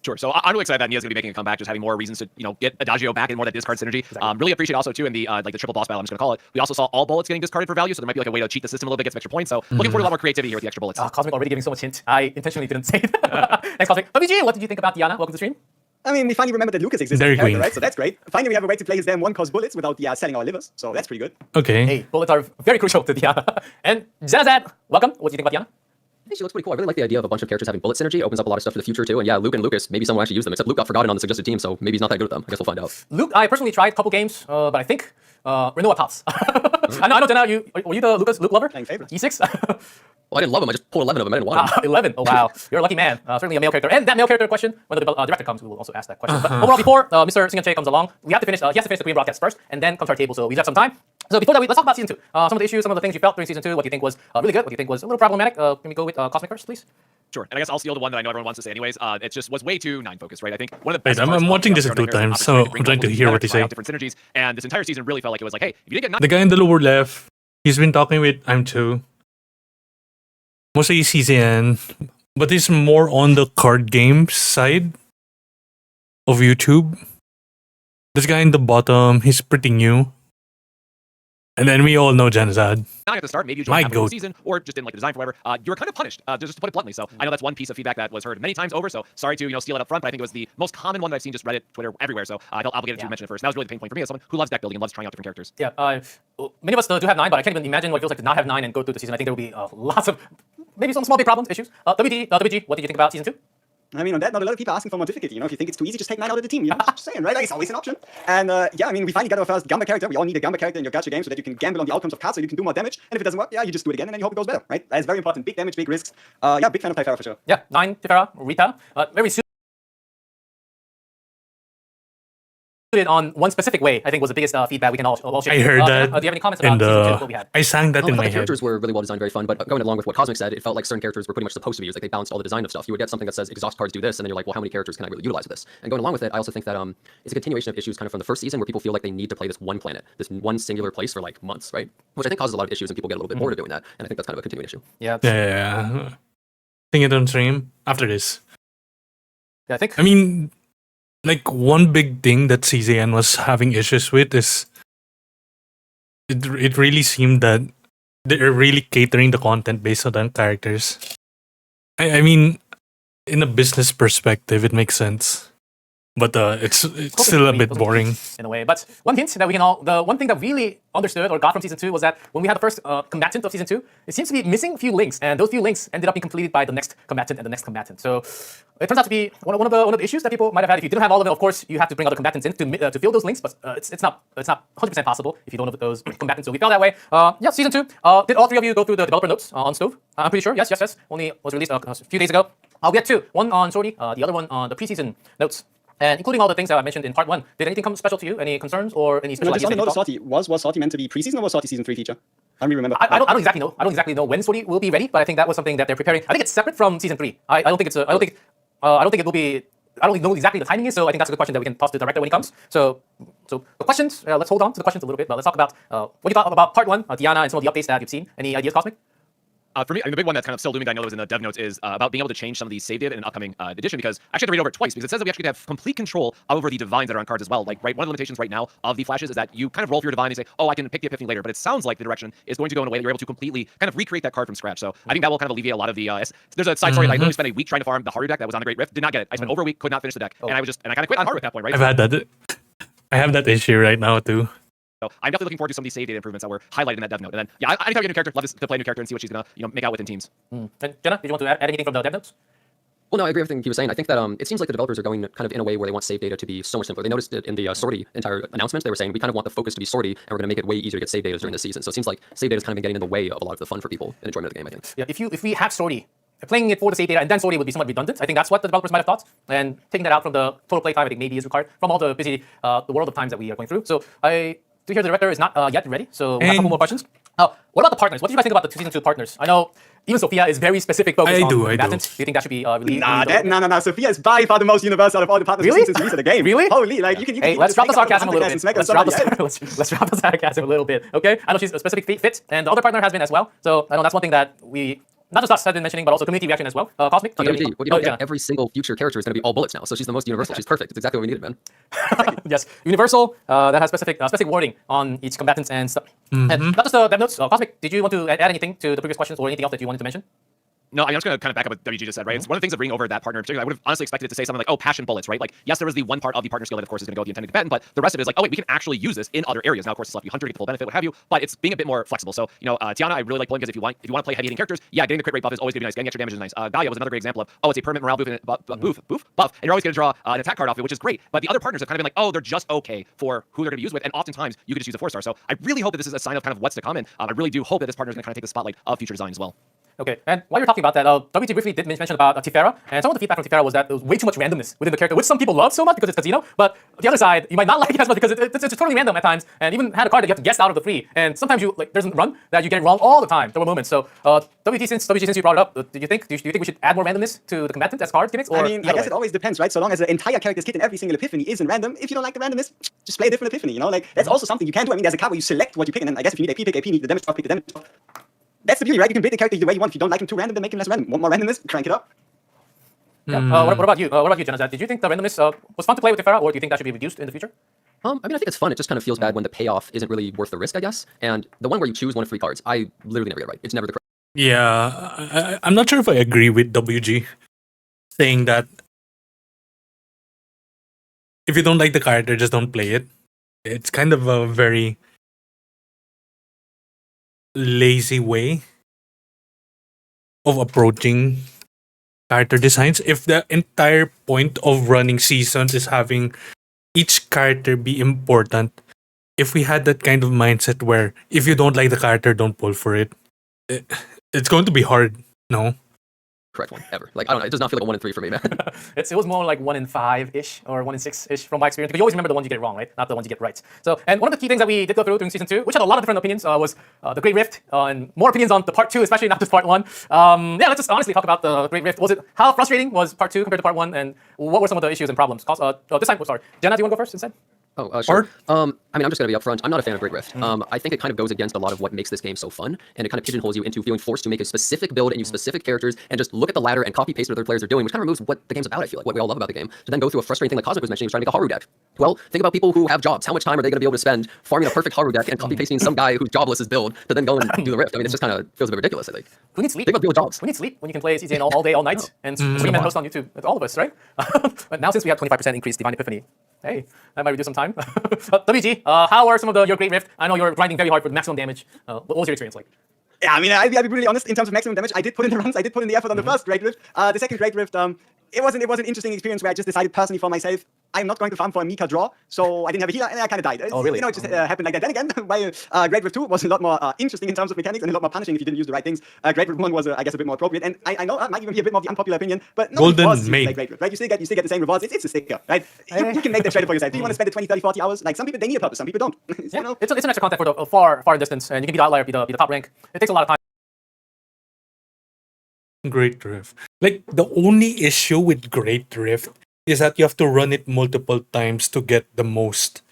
Sure. So I'm really excited that Nia's going to be making a comeback, just having more reasons to, get Adagio back and more of that discard synergy. Really appreciate also too in the like the triple boss battle, I'm just going to call it. We also saw all bullets getting discarded for value, so there might be like a way to cheat the system a little bit, get some extra points. So looking forward to a lot more creativity here with the extra bullets. Cosmic already giving so much hint. I intentionally didn't say it. Thanks, Cosmic. WG, what did you think about Diana? Welcome to the stream. I mean, we finally remembered that Lucas exists, Dairy as a character, Queen. right? So that's great. Finally, we have a way to play his damn one-cost bullets without selling our livers. So that's pretty good. Okay. Hey, bullets are very crucial to Diana. And Zenazad, welcome. What do you think about Diana? I think she looks pretty cool. I really like the idea of a bunch of characters having bullet synergy. It opens up a lot of stuff for the future too. And yeah, Luke and Lucas, maybe someone will actually use them. Except Luke got forgotten on the suggested team, so maybe he's not that good at them. I guess we'll find out. Luke, I personally tried a couple games, but I think Renoa tops. I know, Jenna, were you the Luke lover? Playing favorite. E6? Well, I didn't love him. I just pulled 11 of them. I didn't want them. 11. Oh, wow. You're a lucky man. Certainly a male character. And that male character question, when the director comes, we will also ask that question. But overall, before Mr. Singache comes along, we have to finish, he has to finish the Korean broadcast first, and then comes our table, so we have some time. So before that, let's talk about season 2. Some of the issues, some of the things you felt during season 2, what you think was really good, what you think was a little problematic. Can we go with Cosmic first, please? Sure. And I guess I'll steal the one that I know everyone wants to say anyways. It just was way too 9 focused, right? I think one of the best Wait, parts I'm of watching the this in 2 Opportunity times, to so bring I'm trying to multiple hear what together, they try say. out different synergies, and this entire season really felt like it was like, hey, if you didn't get 9 The guy in the lower left, he's been talking with I'm 2. Mostly CZN, but he's more on the card game side of YouTube. This guy in the bottom, he's pretty new. And then we all know Janazad. not at the start, maybe you My joined halfway through goat. the season, or just didn't like the design for whatever, you were kind of punished, just to put it bluntly. So I know that's one piece of feedback that was heard many times over, so sorry to steal it up front, but I think it was the most common one that I've seen just Reddit, Twitter, everywhere, so I felt obligated to mention it first. That was really the pain point for me as someone who loves deck building and loves trying out different characters. Yeah, many of us do have 9, but I can't even imagine what it feels like to not have 9 and go through the season. I think there will be lots of, maybe some small big problems, issues. WG, what did you think about season 2? I mean, on that, not a lot of people asking for more difficulty. If you think it's too easy, just take 9 out of the team. Just saying, right? Like, it's always an option. And yeah, I mean, we finally got our first Gamba character. We all need a Gamba character in your gacha game so that you can gamble on the outcomes of cards so you can do more damage. And if it doesn't work, yeah, you just do it again and then you hope it goes better, right? That's very important. Big damage, big risks. Yeah, big fan of Typhara for sure. Yeah, 9, Tifera, Rita. Very suited on one specific way, I think was the biggest feedback we can all share. I heard that. Do you have any comments in about season 2, what we had? I sang that Well, in I thought my the head. characters were really well designed, very fun, but going along with what Cosmic said, it felt like certain characters were pretty much supposed to be used. Like they balanced all the design of stuff. You would get something that says exhaust cards do this, and then you're like, well, how many characters can I really utilize this? And going along with it, I also think that it's a continuation of issues kind of from the first season where people feel like they need to play this one planet, this one singular place for like months, right? Which I think causes a lot of issues and people get a little bit bored of doing that. And I think that's kind of a continuing issue. Yeah, Yeah. Sing it on stream after this. I think. I mean, like one big thing that CZN was having issues with is it really seemed that they're really catering the content based on the characters. I mean, in a business perspective, it makes sense. But it's still a bit boring. In a way. But one hint that we can all, the one thing that we really understood or got from season 2 was that when we had the first combatant of season 2, it seems to be missing a few links, and those few links ended up being completed by the next combatant and the next combatant. So it turns out to be one of the issues that people might have had. If you didn't have all of it, of course, you have to bring other combatants in to fill those links, but it's not 100% possible if you don't have those combatants. So we felt that way. Yeah, season 2. Did all three of you go through the developer notes on Stove? I'm pretty sure. Yes. Only was released a few days ago. We had 2. One on Sorty, the other one on the preseason notes. And including all the things that I mentioned in part 1, did anything come special to you? Any concerns or any special just ideas? on the Salty, was Salty meant to be preseason or was Salty season 3 feature? I don't really remember. I don't exactly know. I don't exactly know when Sorty will be ready, but I think that was something that they're preparing. I think it's separate from season 3. I don't think it will be. I don't know exactly the timing is, so I think that's a good question that we can toss to the director when he comes. So the questions. Let's hold on to the questions a little bit, but let's talk about what you thought about part 1, Diana, and some of the updates that you've seen. Any ideas, Cosmic? For me, I mean, the big one that's kind of still looming that I know was in the dev notes is about being able to change some of these save data in an upcoming edition, because I actually had to read over it twice, because it says that we actually have complete control over the divines that are on cards as well. Like, right, one of the limitations right now of the flashes is that you kind of roll for your divine and say, oh, I can pick the epiphany later, but it sounds like the direction is going to go in a way that you're able to completely kind of recreate that card from scratch. So I think that will kind of alleviate a lot of the. There's a side story that I literally spent a week trying to farm the Haru deck that was on the Great Rift, did not get it. I spent over a week, could not finish the deck, and I kind of quit on Haru at that point, right? I've had that. I have that issue right now too. So I'm definitely looking forward to some of these save data improvements that were highlighted in that dev note. And then, yeah, anytime you get a new character, love to play a new character and see what she's gonna, make out with in teams. And Jenna, did you want to add anything from the dev notes? Well, no, I agree with everything he was saying. I think that it seems like the developers are going kind of in a way where they want save data to be so much simpler. They noticed it in the Sorty entire announcement. They were saying we kind of want the focus to be Sorty, and we're going to make it way easier to get save data during the season. So it seems like save data has kind of been getting in the way of a lot of the fun for people and enjoyment of the game, I think. Yeah, if we have Sorty, playing it for the save data and then Sorty would be somewhat redundant. I think that's what the developers might have thought. And taking that out from the total play time, I think maybe is required from all the busy, the world of times that we are going through. So I do hear the director is not yet ready. So we have a couple more questions. What about the partners? What do you guys think about the season 2 partners? I know even Sophia is very specific focus on combatants. Do you think that should be released? No. Sophia is by far the most universal out of all the partners really? since the release of the game. Really? Holy, like you can. Hey, let's drop the sarcasm a little bit. Let's drop the sarcasm a little bit. Okay, I know she's a specific fit, and the other partner has been as well. So I know that's one thing that we. Not just us have been mentioning, but also community reaction as well. Cosmic? Every single future character is going to be all bullets now, so she's the most universal. She's perfect. It's exactly what we needed, man. Yes, universal, that has specific wording on each combatants and stuff. And not just the dev notes. Cosmic, did you want to add anything to the previous questions or anything else that you wanted to mention? No, I'm just going to kind of back up what WG just said, right? It's one of the things that bring over that partner in particular. I would have honestly expected it to say something like, oh, passion bullets, right? Like, yes, there was the one part of the partner skill that, of course, is going to go with the intended combatant, but the rest of it is like, oh, wait, we can actually use this in other areas. Now, of course, it's left you hunter to get the full benefit, what have you, but it's being a bit more flexible. So, Tiana, I really like pulling because if you want to play heavy-hitting characters, yeah, getting the crit rate buff is always going to be nice. Getting extra damage is nice. Gaia was another great example of, oh, it's a permanent morale buff, and you're always going to draw an attack card off it, which is great. But the other partners have kind of been like, oh, they're just okay for who they're going to use with, and oftentimes you could just use a 4-star. So I really hope that this is a sign of kind of what's to come, and I really do hope that this partner is going to kind of take the spotlight of future design as well. Okay, and while you're talking about that, WT briefly did mention about Tifera, and some of the feedback from Tifera was that there was way too much randomness within the character, which some people love so much because it's casino, but the other side, you might not like it as much because it's totally random at times, and even had a card that you have to guess out of the 3, and sometimes there's a run that you get it wrong all the time. There were moments. So WT, since you brought it up, do you think we should add more randomness to the combatant as card gimmicks? Or I guess it always depends, right? So long as the entire character's kit and every single epiphany isn't random, if you don't like the randomness, just play a different epiphany, Like, that's also something you can do. I mean, there's a card where you select what you pick, and then I guess if you need AP, pick AP, need the damage buff, pick the damage buff. That's the beauty, right? You can build the character the way you want. If you don't like him too random, then make him less random. Want more randomness? Crank it up. Yeah. What about you? What about you, Jenna? Did you think the randomness was fun to play with Tifera, or do you think that should be reduced in the future? I mean, I think it's fun. It just kind of feels bad when the payoff isn't really worth the risk, I guess. And the one where you choose one of 3 cards, I literally never get it right. It's never the correct. Yeah, I'm not sure if I agree with WG saying that if you don't like the character, just don't play it. It's kind of a very lazy way of approaching character designs. If the entire point of running seasons is having each character be important, if we had that kind of mindset where if you don't like the character, don't pull for it, it's going to be hard. No. Correct one ever. Like, I don't know. It does not feel like a 1 in 3 for me, man. It was more like 1 in 5-ish or 1 in 6-ish from my experience. But you always remember the ones you get wrong, right? Not the ones you get right. So, and one of the key things that we did go through during season 2, which had a lot of different opinions, was the Great Rift, and more opinions on the part 2, especially not just part 1. Yeah, let's just honestly talk about the Great Rift. How frustrating was part 2 compared to part 1, and what were some of the issues and problems? This time, sorry, Jenna, do you want to go first instead? Sure. I mean, I'm just going to be upfront. I'm not a fan of Great Rift. I think it kind of goes against a lot of what makes this game so fun, and it kind of pigeonholes you into feeling forced to make a specific build and use specific characters and just look at the ladder and copy paste what other players are doing, which kind of removes what the game's about, I feel like, what we all love about the game, to then go through a frustrating thing like Cosmic was mentioning, trying to make a Haru deck. Well, think about people who have jobs. How much time are they going to be able to spend farming a perfect Haru deck and copy pasting some guy who's jobless' build to then go and do the Rift? I mean, it just kind of feels a bit ridiculous, I think. Who needs sleep? Think about people with jobs. Who needs sleep when you can play CZN all day, all night, and stream and post on YouTube with all of us, right? But now since we have 25% increased Divine Epiphany, hey, that might reduce some time. WG, how are some of your Great Rift? I know you're grinding very hard for maximum damage. What was your experience like? Yeah, I mean, I'll be really honest. In terms of maximum damage, I did put in the runs. I did put in the effort on the first Great Rift. The second Great Rift, it was an interesting experience where I just decided personally for myself, I'm not going to farm for a Mika draw, so I didn't have a healer, and I kind of died. Oh, really? You know, it just happened like that. Then again, while Great Rift 2 was a lot more interesting in terms of mechanics and a lot more punishing if you didn't use the right things, Great Rift 1 was, I guess, a bit more appropriate. And I know that might even be a bit more of the unpopular opinion, but no Golden one was Maid. like Great Rift, right? You still get the same rewards. It's a sticker, right? You can make that trade for yourself. Do you want to spend the 20, 30, 40 hours? Like some people, they need a purpose. Some people don't. Yeah, You know? it's an extra content for the far distance, and you can be the outlier, be the top rank. It takes a lot of time. Great Rift. Like, the only issue with Great Rift is that you have to run it multiple times to get the most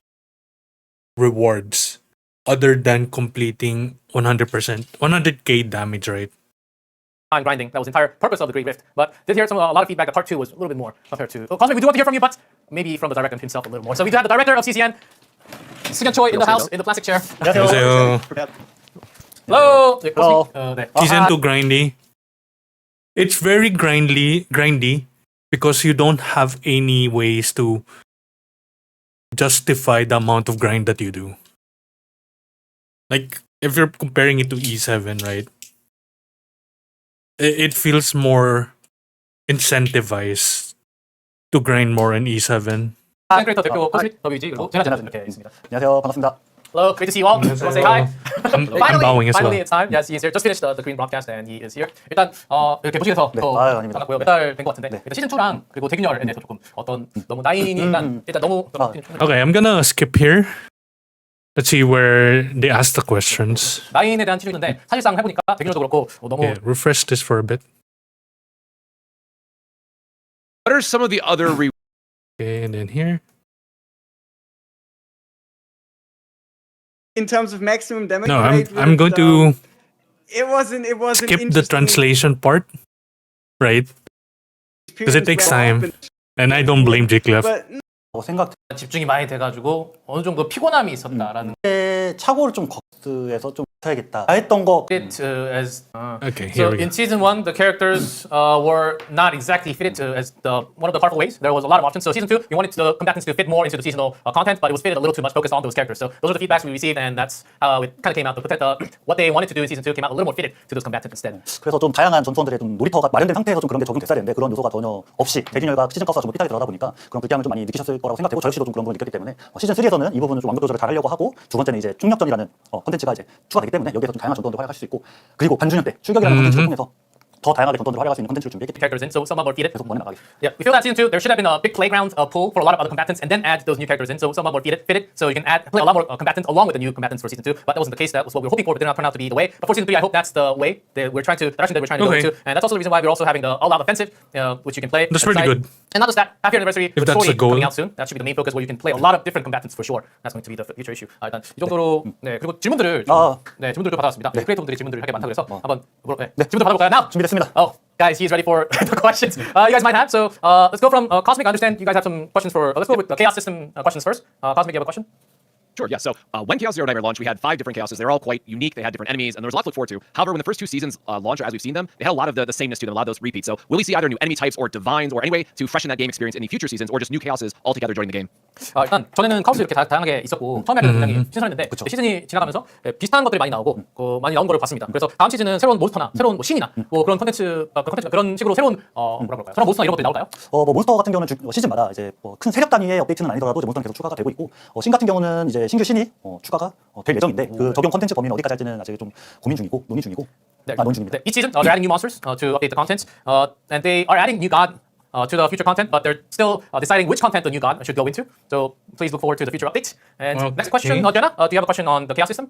rewards other than completing 100%, 100k damage, right? Time grinding. That was the entire purpose of the Great Rift. But did hear a lot of feedback that part 2 was a little bit more compared to... Oh, Cosmic, we do want to hear from you, but maybe from the director himself a little more. So we do have the director of CZN, Sugan Choi, in the house, in the plastic chair. So, Hello! Hello. season 2 grindy. It's very grindy because you don't have any ways to justify the amount of grind that you do. Like, if you're comparing it to E7, right? It feels more incentivized to grind more in E7. 크리에이터 대표 코스믹 WG 그리고 제나 이렇게 있습니다. 안녕하세요. 반갑습니다. Hello, great to see you all. Want to say hi? I'm bowing as Finally, well. it's time. Yes, he's here. Just finished the green broadcast and he is here. 일단 이렇게 보시면서 네, 또 아유, 아닙니다. 반갑고요. 몇 달 된 것 같은데 네. 일단 시즌 2랑 그리고 대균열에 대해서 조금 어떤 너무 나인이 일단 너무 Okay, I'm gonna skip here. Let's see where they ask the questions. 나인에 대한 치료인데 사실상 해보니까 대균열도 그렇고 너무 Yeah, refresh this for a bit. What are some of the other Okay, and then here. In terms of maximum damage, No, Great I'm Rift, going to It wasn't skip the interesting translation part, right? Because it takes experience where time, and I don't blame Jclef. But 생각 집중이 많이 돼가지고 어느 정도 피곤함이 있었다라는 때 착오를 좀 거스에서 좀 해야겠다. 했던 거 it as Okay, so here we go. in season 1 the characters were not exactly fitted to as the one of the powerful ways. There was a lot of options. So season 2 you wanted the combatants to fit more into the seasonal content, but it was fitted a little too much focused on those characters. So those are the feedbacks we received, and that's how it kind of came out. What they wanted to do in season 2 came out a little more fitted to those combatants instead. 그래서 좀 다양한 전투원들의 좀 놀이터가 마련된 상태에서 좀 그런 게 적용됐어야 되는데 그런 요소가 전혀 없이 대균열과 시즌 가스가 좀 삐딱이 들어가다 보니까 그런 불쾌함을 좀 많이 느끼셨을 거라고 생각되고 저 역시도 좀 그런 걸 느꼈기 때문에 시즌 3에서는 이 부분을 좀 완급 조절을 잘 하려고 하고 두 번째는 이제 충격전이라는 콘텐츠가 이제 추가되기 때문에 여기에서 좀 다양한 전투원들 활약할 수 있고 그리고 반주년 때 출격이라는 콘텐츠를 통해서 더 다양하게 전투원들 활약할 수 있는 콘텐츠를 준비했기 때문에 Characters in, so somewhat more fitted. 계속 원해 나가겠습니다. Yeah, we feel that season 2 there should have been a big playground pool for a lot of other combatants, and then add those new characters in, so somewhat more fitted, so you can play a lot more combatants along with the new combatants for season 2. But that wasn't the case. That was what we were hoping for, but did not turn out to be the way. But for season 3, I hope that's the way that we're trying to, the direction that we're trying to go Okay. into, and that's also the reason why we're also having the all-out offensive, which you can play. That's really good. And not just that, half year anniversary If with that's story the goal. coming out soon. That should be the main focus, where you can play a lot of different combatants for sure. That's going to be the future issue. 일단 이 정도로 네 그리고 질문들을 질문들도 받아왔습니다. 크리에이터분들이 질문들을 하게 많다고 해서 한번 질문들 받아볼까요? Now 준비됐습니다. Oh, guys, he's ready for the questions you guys might have. So let's go from Cosmic. I understand you guys have some questions for. Let's go with the Chaos System questions first. Cosmic, you have a question? Sure, yeah. So when Chaos Zero Nightmare launched, we had 5 different Chaoses. They're all quite unique. They had different enemies, and there was a lot to look forward to. However, when the first 2 seasons launched, or as we've seen them, they had a lot of the sameness to them, a lot of those repeats. So will we see either new enemy types or divines or any way to freshen that game experience in the future seasons, or just new Chaoses altogether joining the game? 일단 전에는 카오스 이렇게 다양하게 있었고 처음에 하기는 굉장히 신선했는데 시즌이 지나가면서 비슷한 것들이 많이 나오고 많이 나온 거를 봤습니다. 그래서 다음 시즌은 새로운 몬스터나 새로운 뭐 신이나 뭐 그런 콘텐츠 그런 식으로 새로운 뭐라 그럴까요? 새로운 몬스터나 이런 것들이 나올까요? 뭐 몬스터 같은 경우는 시즌마다 이제 큰 세력 단위의 업데이트는 아니더라도 이제 몬스터는 계속 추가가 되고 있고 신 같은 경우는 이제 신규 신이 추가가 될 예정인데 그 적용 콘텐츠 범위는 어디까지 할지는 아직 좀 고민 중이고 논의 중이고 논의 중입니다. Each season they're adding new monsters to update the content, and they are adding new god to the future content, but they're still deciding which content the new god should go into. So please look forward to the future updates. And next question, Diana, do you have a question on the Chaos System?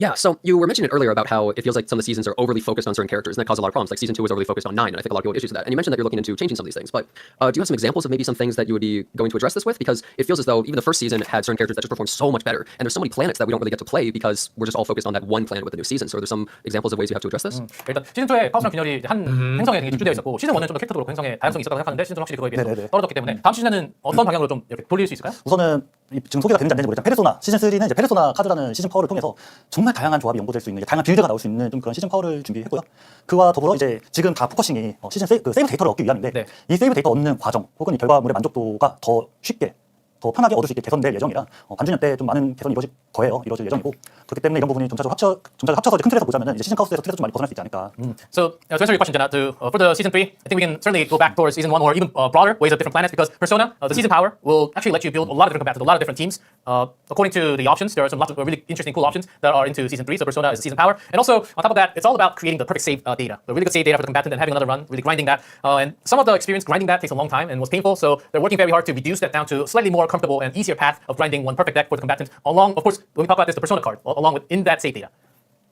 Yeah, so you were mentioning earlier about how it feels like some of the seasons are overly focused on certain characters, and that caused a lot of problems. Like season 2 was overly focused on 9, and I think a lot of people had issues with that. And you mentioned that you're looking into changing some of these things, but do you have some examples of maybe some things that you would be going to address this with? Because it feels as though even the first season had certain characters that just performed so much better, and there's so many planets that we don't really get to play because we're just all focused on that one planet with the new season. So are there some examples of ways you have to address this? 일단 시즌 2에 카오스랑 균열이 한 행성에 되게 집중되어 있었고 시즌 1는 좀 더 캐릭터도 그렇고 행성에 다양성이 있었다고 생각하는데 시즌 2는 확실히 그거에 비해서 네네네. 떨어졌기 때문에 다음 시즌에는 어떤 방향으로 좀 이렇게 돌릴 수 있을까요? 우선은 지금 소개가 되는지 안 되는지 모르겠지만 페르소나 시즌 3는 이제 페르소나 카드라는 시즌 파워를 통해서 정말 다양한 조합이 연구될 수 있는 다양한 빌드가 나올 수 있는 좀 그런 시즌 파워를 준비했고요. 그와 더불어 이제 지금 다 포커싱이 시즌 세이브 데이터를 얻기 위함인데 네. 이 세이브 데이터 얻는 과정 혹은 이 결과물의 만족도가 더 쉽게 더 편하게 얻을 수 있게 개선될 예정이라 반주년 때 좀 많은 개선이 이루어질 예정이고 그렇기 때문에 이런 부분이 점차적으로 합쳐서 이제 큰 틀에서 보자면 이제 시즌 카오스에서 틀에서 좀 많이 벗어날 수 있지 않을까. So to answer your question, Jenna, for the season 3, I think we can certainly go back towards season 1 or even broader ways of different planets because Persona, the season power, will actually let you build a lot of different combatants, a lot of different teams. According to the options, there are lots of really interesting, cool options that are into season 3. So Persona is the season power, and also on top of that, it's all about creating the perfect save data, the really good save data for the combatant, and having another run, really grinding that. And some of the experience grinding that takes a long time and was painful, so they're working very hard to reduce that down to a slightly more comfortable and easier path of grinding one perfect deck for the combatant. Along, of course, when we talk about this, the Persona card, along with in that save data.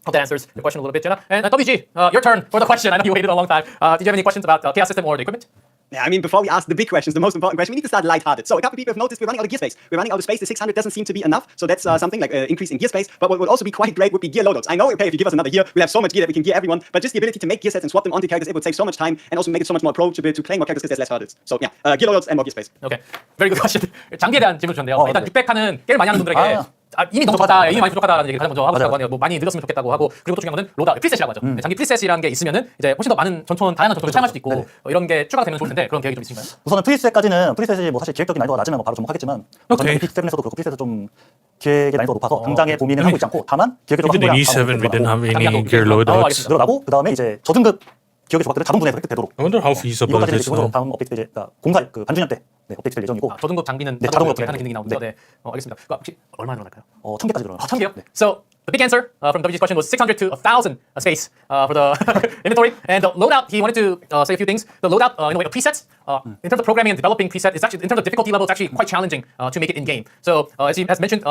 Hope that answers your question a little bit, Jenna. And WG, your turn for the question. I know you waited a long time. Did you have any questions about Chaos System or the equipment? Yeah, I mean, before we ask the big questions, the most important question, we need to start lighthearted. So a couple of people have noticed we're running out of gear space. We're running out of space. The 600 doesn't seem to be enough. So that's something like increase in gear space. But what would also be quite great would be gear loadouts. I know, okay, if you give us another year, we'll have so much gear that we can gear everyone. But just the ability to make gear sets and swap them onto characters, it would save so much time and also make it so much more approachable to playing more characters because there's less hurdles. So yeah, gear loadouts and more gear space. Okay, very good question. 장비에 대한 질문 주셨는데요. 일단 네. 600칸은 게임 많이 하는 분들에게 이미 너무 부족하다, 이미 많이 부족하다는 얘기 가장 먼저 하고 싶다고 하네요. 뭐 많이 늘었으면 좋겠다고 하고 그리고 또 중요한 거는 로다 프리셋이라고 하죠. 장비 프리셋이라는 게 있으면은 이제 훨씬 더 많은 다양한 전투를 사용할 수도 있고 이런 게 추가가 되면 좋을 텐데 그런 계획이 좀 있으신가요? 우선은 프리셋이 뭐 사실 기획적인 난이도가 낮으면 뭐 바로 접목하겠지만 에픽 7에서도 그렇고 프리셋은 좀 기획의 난이도가 높아서 당장의 고민은 하고 있지 않고 다만 기획적으로 Even in E7, we didn't have any gear loadouts. 늘어나고 그 다음에 이제 저등급 기억의 조각들은 자동 분해해서 획득되도록 I wonder how feasible 이것까지 this 기본적으로 is. 다음 업데이트 때 그러니까 반주년 때 업데이트 될 예정이고 저등급 장비는 네, 자동으로 하는 네. 기능이 나오는데 네. 알겠습니다. 혹시 얼마나 늘어날까요? 1000개까지 늘어나요. 1000개요? So the big answer from WG's question was 600 to 1000 space for the inventory. And the loadout, he wanted to say a few things. The loadout, in a way, the presets, in terms of programming and developing preset, it's actually, in terms of difficulty level, it's actually quite challenging to make it in game. So as he has mentioned,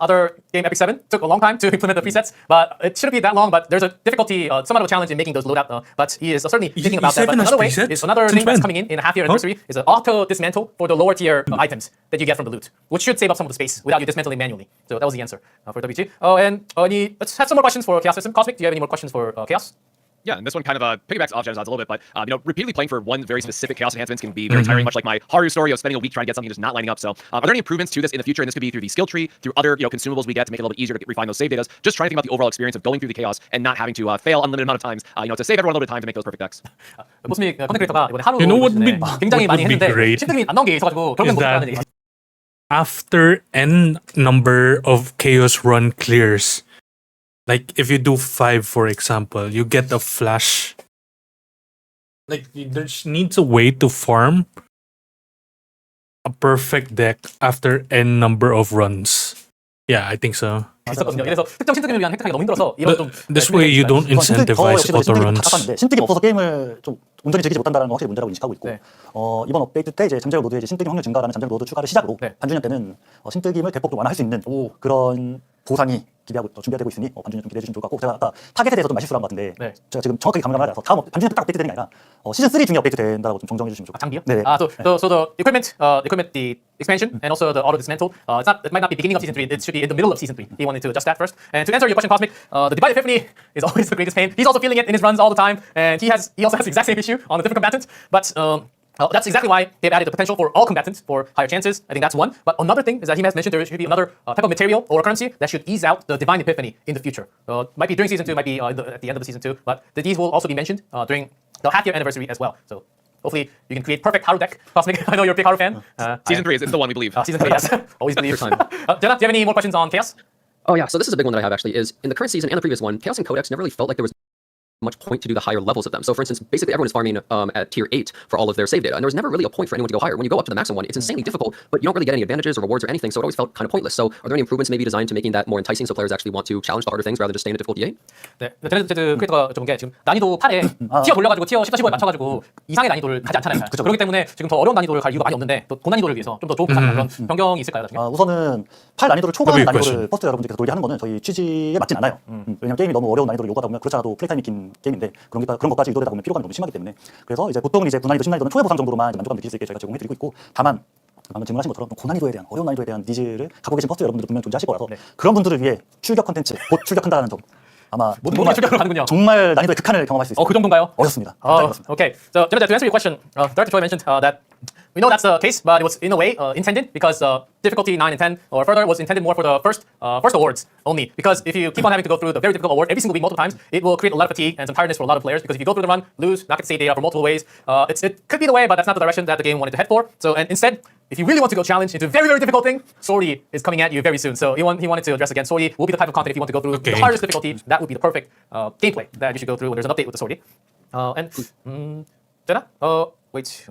other game Epic 7 took a long time to implement the presets, but it shouldn't be that long. But there's a difficulty, somewhat of a challenge in making those loadout. But he is certainly thinking about that. But another way is another thing that's coming in a half-year anniversary is an auto dismantle for the lower tier items that you get from the loot, which should save up some of the space without you dismantling manually. So that was the answer for WG. Let's have some more questions for Chaos System. Cosmic, do you have any more questions for Chaos? Yeah, and this one kind of piggybacks off Jen's odds a little bit, but repeatedly playing for one very specific chaos enhancements can be very tiring, much like my Haru story of spending a week trying to get something just not lining up. So, are there any improvements to this in the future? And this could be through the skill tree, through other consumables we get to make it a little bit easier to refine those save datas. Just trying to think about the overall experience of going through the chaos and not having to fail unlimited amount of times. To save everyone a little bit of time to make those perfect decks. 모스믹 컨텐츠 크리에이터가 이번에 하루 You know what 굉장히 많이 would be 했는데 great 신득이 안 나온 게 있어가지고 결국엔 is 못 that 했다는 얘기. after n number of chaos run clears, like if you do 5, for example, you get a flash. Like there needs a way to farm a perfect deck after n number of runs. Yeah, I think so. 있었거든요. 그래서 특정 신득을 위한 획득하기 너무 힘들어서 이번 좀 This way you don't incentivize auto runs. 신득이 없어서 게임을 좀 온전히 즐기지 못한다는 건 확실히 문제라고 인식하고 있고 네. 이번 업데이트 때 이제 잠재력 노드에 신득임 확률 증가라는 잠재력 노드 추가를 시작으로 네. 반주년 때는 신득임을 대폭 좀 완화할 수 있는 그런 보상이 준비되고 있으니 반주년 좀 기대해 주시면 좋을 것 같고 제가 아까 타겟에 대해서 좀 말실수한 것 같은데 네. 제가 지금 정확하게 감각을 알아서 다음 반주년 때 딱 업데이트 되는 게 아니라 시즌 3 중에 업데이트 된다고 좀 정정해 주시면 좋을 것 같아요. 장비요? 네. So the equipment, the expansion, and also the auto dismantle. It might not be beginning of season 3. It should be in the middle of season 3. He wanted to adjust that first. And to answer your question, Cosmic, the Divine Epiphany is always the greatest pain. He's also feeling it in his runs all the time, and he also has the exact same issue on the different combatants. But that's exactly why they've added the potential for all combatants for higher chances. I think that's one. But another thing is that he has mentioned there should be another type of material or currency that should ease out the Divine Epiphany in the future. Might be during season 2, might be at the end of the season 2. But these will also be mentioned during the half-year anniversary as well. So hopefully you can create perfect Haru deck. Cosmic, I know you're a big Haru fan. Season 3 is the one we believe. Season 3, yes. Always believe. Jenna, do you have any more questions on Chaos? Oh yeah, so this is a big one that I have actually, is in the current season and the previous one, Chaos and Codex never really felt like there was much point to do the higher levels of them. So for instance, basically everyone is farming at tier 8 for all of their save data, and there was never really a point for anyone to go higher. When you go up to the maximum one, it's insanely difficult, but you don't really get any advantages or rewards or anything, so it always felt kind of pointless. So are there any improvements maybe designed to making that more enticing so players actually want to challenge the harder things rather than just stay in a difficulty 8? 네, 제네드 크리에이터가 여쭤본 게 지금 난이도 8에 티어 돌려가지고 티어 10과 15에 맞춰가지고 이상의 난이도를 가지 않잖아요. 그렇기 때문에 지금 더 어려운 난이도를 갈 이유가 많이 없는데 또 고난이도를 위해서 좀 더 좋은 그런 변경이 있을까요? 나중에? 우선은 8 난이도를 초과하는 난이도를 퍼스트 여러분들께서 돌게 하는 거는 저희 취지에 맞진 않아요. 왜냐면 게임이 너무 어려운 난이도를 요구하다 보면 그렇지 않아도 플레이 타임이 긴 게임인데 그런 것까지 유도되다 보면 피로감이 너무 심하기 때문에 그래서 이제 보통은 이제 고난이도 10난이도는 초회 보상 정도로만 이제 만족감 느낄 수 있게 저희가 제공해드리고 있고 다만 방금 질문하신 것처럼 고난이도에 대한 어려운 난이도에 대한 니즈를 갖고 계신 퍼스트 여러분들도 분명 존재하실 거라서 그런 분들을 위해 출격 컨텐츠 곧 출격한다는 점 아마 모든 게 출격으로 가는군요. 정말 난이도의 극한을 경험할 수 있어요. 그 정도인가요? 어렵습니다. Okay. So, Jenna, to answer your question, Director Choi mentioned that we know that's the case, but it was in a way intended because difficulty 9 and 10 or further was intended more for the first awards only. Because if you keep on having to go through the very difficult award every single week multiple times, it will create a lot of fatigue and some tiredness for a lot of players. Because if you go through the run, lose, not get to save data for multiple ways, it could be the way, but that's not the direction that the game wanted to head for. So, and instead, if you really want to go challenge into a very, very difficult thing, Sorty is coming at you very soon. So he wanted to address again. Sorty will be the type of content if you want to go through the hardest difficulty. That would be the perfect gameplay that you should go through when there's an update with the Sorty. Jenna, wait.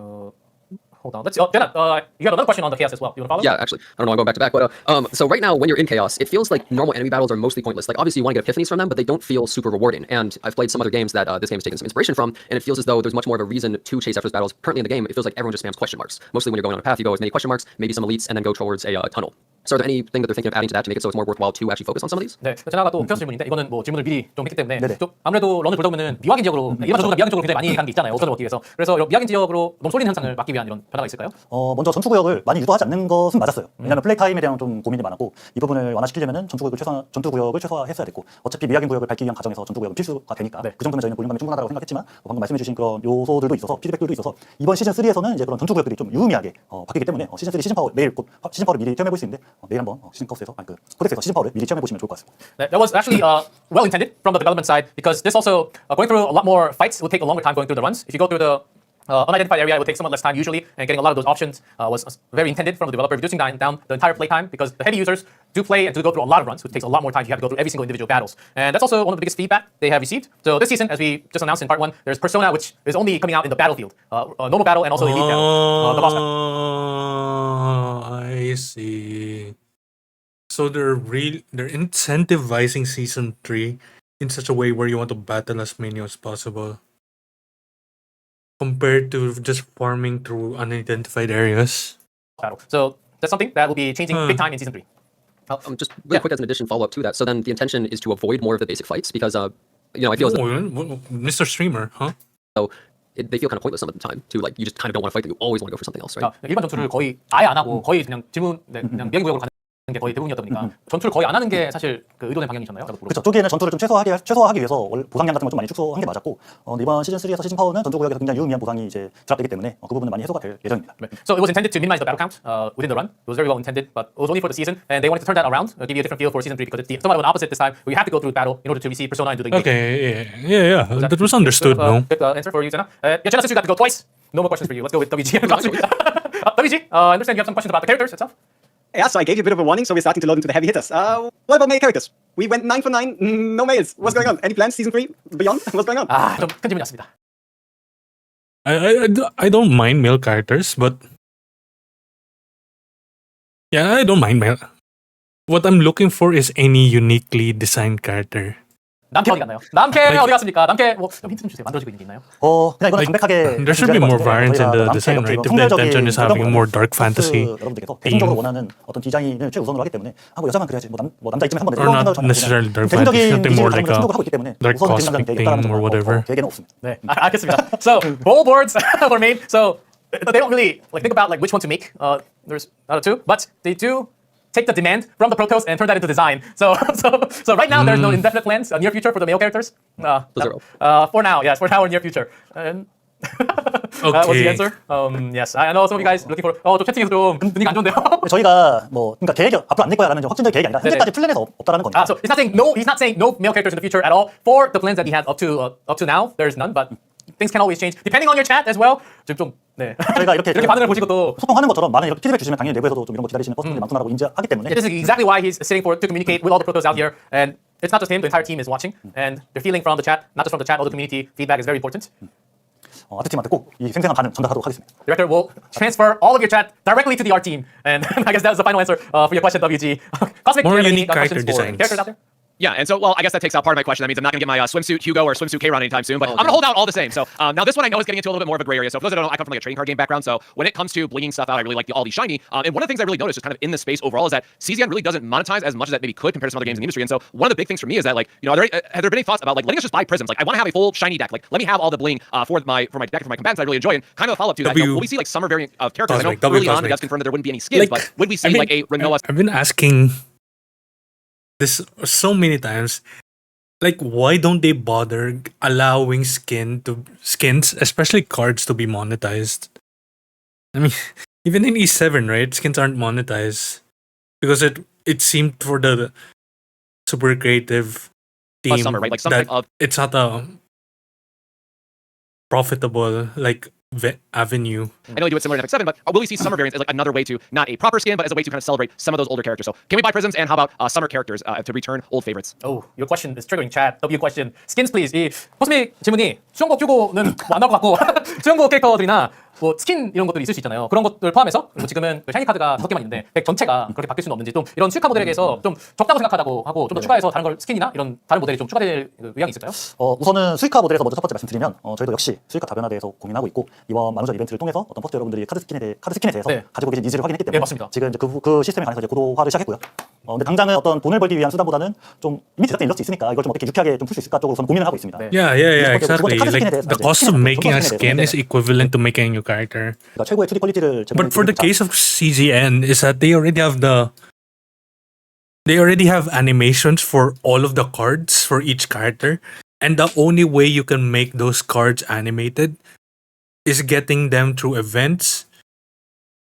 Hold on. Let's Jenna, you had another question on the chaos as well. You want to follow? Yeah, actually, I don't know. I'm going back to back, but so right now when you're in chaos, it feels like normal enemy battles are mostly pointless. Like obviously you want to get epiphanies from them, but they don't feel super rewarding. And I've played some other games that this game has taken some inspiration from, and it feels as though there's much more of a reason to chase after those battles. Currently in the game, it feels like everyone just spams question marks. Mostly when you're going on a path, you go as many question marks, maybe some elites, and then go towards a tunnel. So are there anything that they're thinking of adding to that to make it so it's more worthwhile to actually focus on some of these? 네, 제나가 또 펴서 질문인데 이거는 뭐 질문을 미리 좀 했기 때문에 좀 아무래도 런을 돌다 보면은 미확인 지역으로 일반 전투보다 미확인 지역으로 굉장히 많이 가는 게 있잖아요. 옵션을 얻기 위해서. 그래서 미확인 지역으로 너무 쏠리는 현상을 막기 위한 이런 변화가 있을까요? 먼저 전투 구역을 많이 유도하지 않는 것은 맞았어요. 왜냐하면 플레이 타임에 대한 좀 고민이 많았고 이 부분을 완화시키려면 전투 구역을 최소화했어야 됐고 어차피 미확인 구역을 밟기 위한 과정에서 전투 구역은 필수가 되니까 그 정도면 저희는 볼륨감이 충분하다고 생각했지만 방금 말씀해주신 그런 요소들도 있어서 피드백들도 있어서 이번 시즌 3에서는 이제 그런 전투 구역들이 좀 유의미하게 바뀌기 때문에 시즌 3 시즌 파워 내일 곧 시즌 파워를 미리 체험해 볼 수 있는데 내일 한번 시즌 코덱스에서 시즌 파워를 미리 체험해 보시면 좋을 것 같습니다. That was actually well intended from the development side because this also going through a lot more fights will take a longer time going through the runs. If you go through the unidentified area, it would take somewhat less time usually, and getting a lot of those options was very intended from the developer, reducing down the entire play time because the heavy users do play and do go through a lot of runs, which takes a lot more time. You have to go through every single individual battles, and that's also one of the biggest feedback they have received. So this season, as we just announced in part 1, there's Persona, which is only coming out in the battlefield, normal battle and also elite battle, the boss battle. I see. So they're incentivizing season 3 in such a way where you want to battle as many as possible, compared to just farming through unidentified areas. Battle. So that's something that will be changing big time in season 3. Just really quick as an addition follow up to that. So then the intention is to avoid more of the basic fights because I feel as though Mr. Streamer, huh? So they feel kind of pointless some of the time too. Like you just kind of don't want to fight, but you always want to go for something else, right? 일반 전투를 거의 아예 안 하고 거의 그냥 그냥 미행 구역으로 가는 게 거의 대부분이었다 보니까 전투를 거의 안 하는 게 사실 그 의도된 방향이셨나요? 그렇죠. 초기에는 전투를 좀 최소화하기 위해서 보상량 같은 걸 좀 많이 축소한 게 맞았고 이번 시즌 3에서 시즌 파워는 전투 구역에서 굉장히 유의미한 보상이 이제 드랍되기 때문에 그 부분은 많이 해소가 될 예정입니다. So it was intended to minimize the battle count within the run. It was very well intended, but it was only for the season, and they wanted to turn that around, give you a different feel for season 3 because it's somewhat of an opposite this time. Where you have to go through battle in order to receive Persona and do the game. Okay, yeah. That was understood. No. Good answer for you, Jenna. Jenna, since you got to go twice, no more questions for you. Let's go with WG. WG, I understand you have some questions about the characters itself. Yeah, so I gave you a bit of a warning, so we're starting to load into the heavy hitters. What about male characters? We went 9 for 9, no males. What's going on? Any plans, season 3, beyond? What's going on? 좀 큰 질문이었습니다. I don't mind male characters, but yeah, I don't mind male. What I'm looking for is any uniquely designed character. 남캐 어디 갔나요? 남캐 어디 갔습니까? 남캐 뭐 힌트 좀 주세요. 만들어지고 있는 게 있나요? 그냥 이거는 담백하게 There should be more variance in the design, right? If the intention is having more dark fantasy 여러분들께서 대중적으로 원하는 어떤 디자인을 최우선으로 하기 때문에 뭐 여자만 그래야지 뭐 남자 이쯤에 한번 or not necessarily dark fantasy, something more like a dark cosmic thing or whatever. 계획에는 없습니다. 네, 알겠습니다. So bowl boards were made. So they don't really think about which one to make. There's not a two, but they do take the demand from the Protoss and turn that into design. So right now there's no indefinite plans, near future for the male characters. For now, yes, for now or near future. And what's the answer? Yes, I know some of you guys looking for. 좀 채팅에서 좀 분위기 안 좋은데요. 저희가 그러니까 계획이 앞으로 안 낼 거야라는 확정적인 계획이 아니라 현재까지 플랜에서 없다라는 거니까. So he's not saying no male characters in the future at all. For the plans that he has up to now, there's none. But things can always change depending on your chat as well. 네. 저희가 이렇게 반응을 보시고 소통하는 것처럼 많은 이렇게 피드백 주시면 당연히 내부에서도 좀 이런 거 기다리시는 퍼스널이 많구나라고 인지하기 때문에. This is exactly why he's sitting to communicate with all the Protoss out here, and it's not just him, the entire team is watching, and they're feeling from the chat, not just from the chat, all the community feedback is very important. 아트팀한테 꼭 이 생생한 반응 전달하도록 하겠습니다. Director will transfer all of your chat directly to the art team, and I guess that was the final answer for your question, WG. Cosmic, More do you have any unique character questions for designs. characters out there? Yeah, and so, well, I guess that takes out part of my question. That means I'm not going to get my swimsuit Hugo or swimsuit K-Ron anytime soon, but I'm going to hold out all the same. So now this one I know is getting into a little bit more of a gray area. So for those that don't know, I come from like a trading card game background. So when it comes to blinging stuff out, I really like all the shiny. And one of the things I really noticed just kind of in the space overall is that CZN really doesn't monetize as much as that maybe could compared to some other games in the industry. And so one of the big things for me is that, like, you know, have there been any thoughts about like letting us just buy prisms? Like, I want to have a full shiny deck. Like, let me have all the bling for my deck and for my combatants I really enjoy. And kind of a follow up to that, you know, will we see like summer variant of characters? I know early on, that's confirmed that there wouldn't be any skins, but would we see like a Renoa? I've been asking this so many times. Like, why don't they bother allowing skins, especially cards, to be monetized? I mean, even in E7, right? Skins aren't monetized because it seemed for the super creative team Summer, right? Like something that it's not a profitable like avenue. I know they do it similar in F7, but will we see summer variants as like another way to not a proper skin, but as a way to kind of celebrate some of those older characters? So can we buy prisms, and how about summer characters to return old favorites? Oh, your question is triggering chat. W question. Skins please. 이 코스믹 질문이 수영복 휴고는 뭐 안 나올 것 같고 수영복 캐릭터들이나 뭐 스킨 이런 것들이 있을 수 있잖아요. 그런 것들 포함해서 그리고 지금은 그 샤이니 카드가 5개만 있는데 덱 전체가 그렇게 바뀔 수는 없는지 좀 이런 수익화 모델에 대해서 좀 적다고 생각하다고 하고 좀 더 추가해서 다른 걸 스킨이나 이런 다른 모델이 좀 추가될 의향이 있을까요? 우선은 수익화 모델에서 먼저 첫 번째 말씀드리면 저희도 역시 수익화 다변화에 대해서 고민하고 있고 이번 만우절 이벤트를 통해서 어떤 퍼스트 여러분들이 카드 스킨에 대해서 네. 가지고 계신 니즈를 확인했기 때문에 네, 맞습니다. 지금 이제 그 시스템에 관해서 이제 고도화를 시작했고요. 근데 당장은 어떤 돈을 벌기 위한 수단보다는 좀 이미 제작된 일러스트 있으니까 이걸 좀 어떻게 유쾌하게 좀 풀 수 있을까 쪽으로 우선 고민을 하고 있습니다. 네. Yeah, 두 번째 exactly. 카드 스킨에 Like 대해서 the 이제 cost of 스킨에 making a 대해서 skin is equivalent to making a new character. 그러니까 최고의 2D 퀄리티를 But for the case of CZN, is that they already have animations for all of the cards for each character, and the only way you can make those cards animated is getting them through events,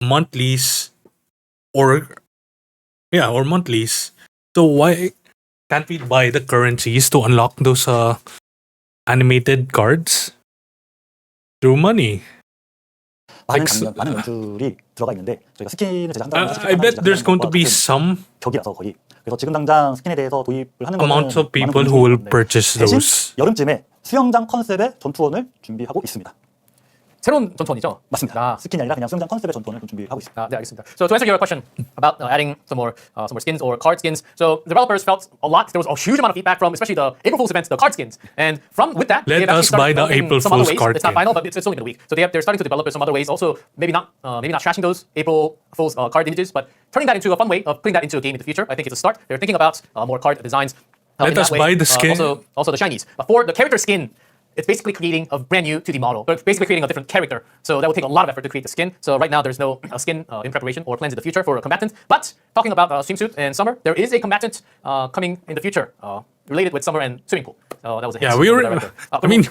monthlies, or monthlies. So why can't we buy the currencies to unlock those animated cards through money? 많은 연출이 들어가 있는데 저희가 스킨을 제작한다는 I bet there's going to be some 격이라서 거의 그래서 지금 당장 스킨에 대해서 도입을 하는 거는 amount of people 많은 who will 분들이 purchase 대신 those. 여름쯤에 수영장 컨셉의 전투원을 준비하고 있습니다. 새로운 전투원이죠? 맞습니다. 스킨이 아니라 그냥 수영장 컨셉의 전투원을 좀 준비하고 있습니다. 네, 알겠습니다. So to answer your question about adding some more skins or card skins, so developers felt a lot. There was a huge amount of feedback from, especially the April Fool's events, the card skins, and with that, Let they've actually us buy started the developing April some other Fool's ways. card It's not skin. final, but it's only been a week, so they're starting to develop some other ways. Also, maybe not trashing those April Fool's card images, but turning that into a fun way of putting that into a game in the future. I think it's a start. They're thinking about more card designs. Let in that us way. buy the skin. Also the shinies. But for the character skin, it's basically creating a brand new 2D model, but it's basically creating a different character. So that will take a lot of effort to create the skin. So right now there's no skin in preparation or plans in the future for a combatant. But talking about swimsuit and summer, there is a combatant coming in the future related with summer and swimming pool. That was a hint. Yeah, we from were. the director. I mean,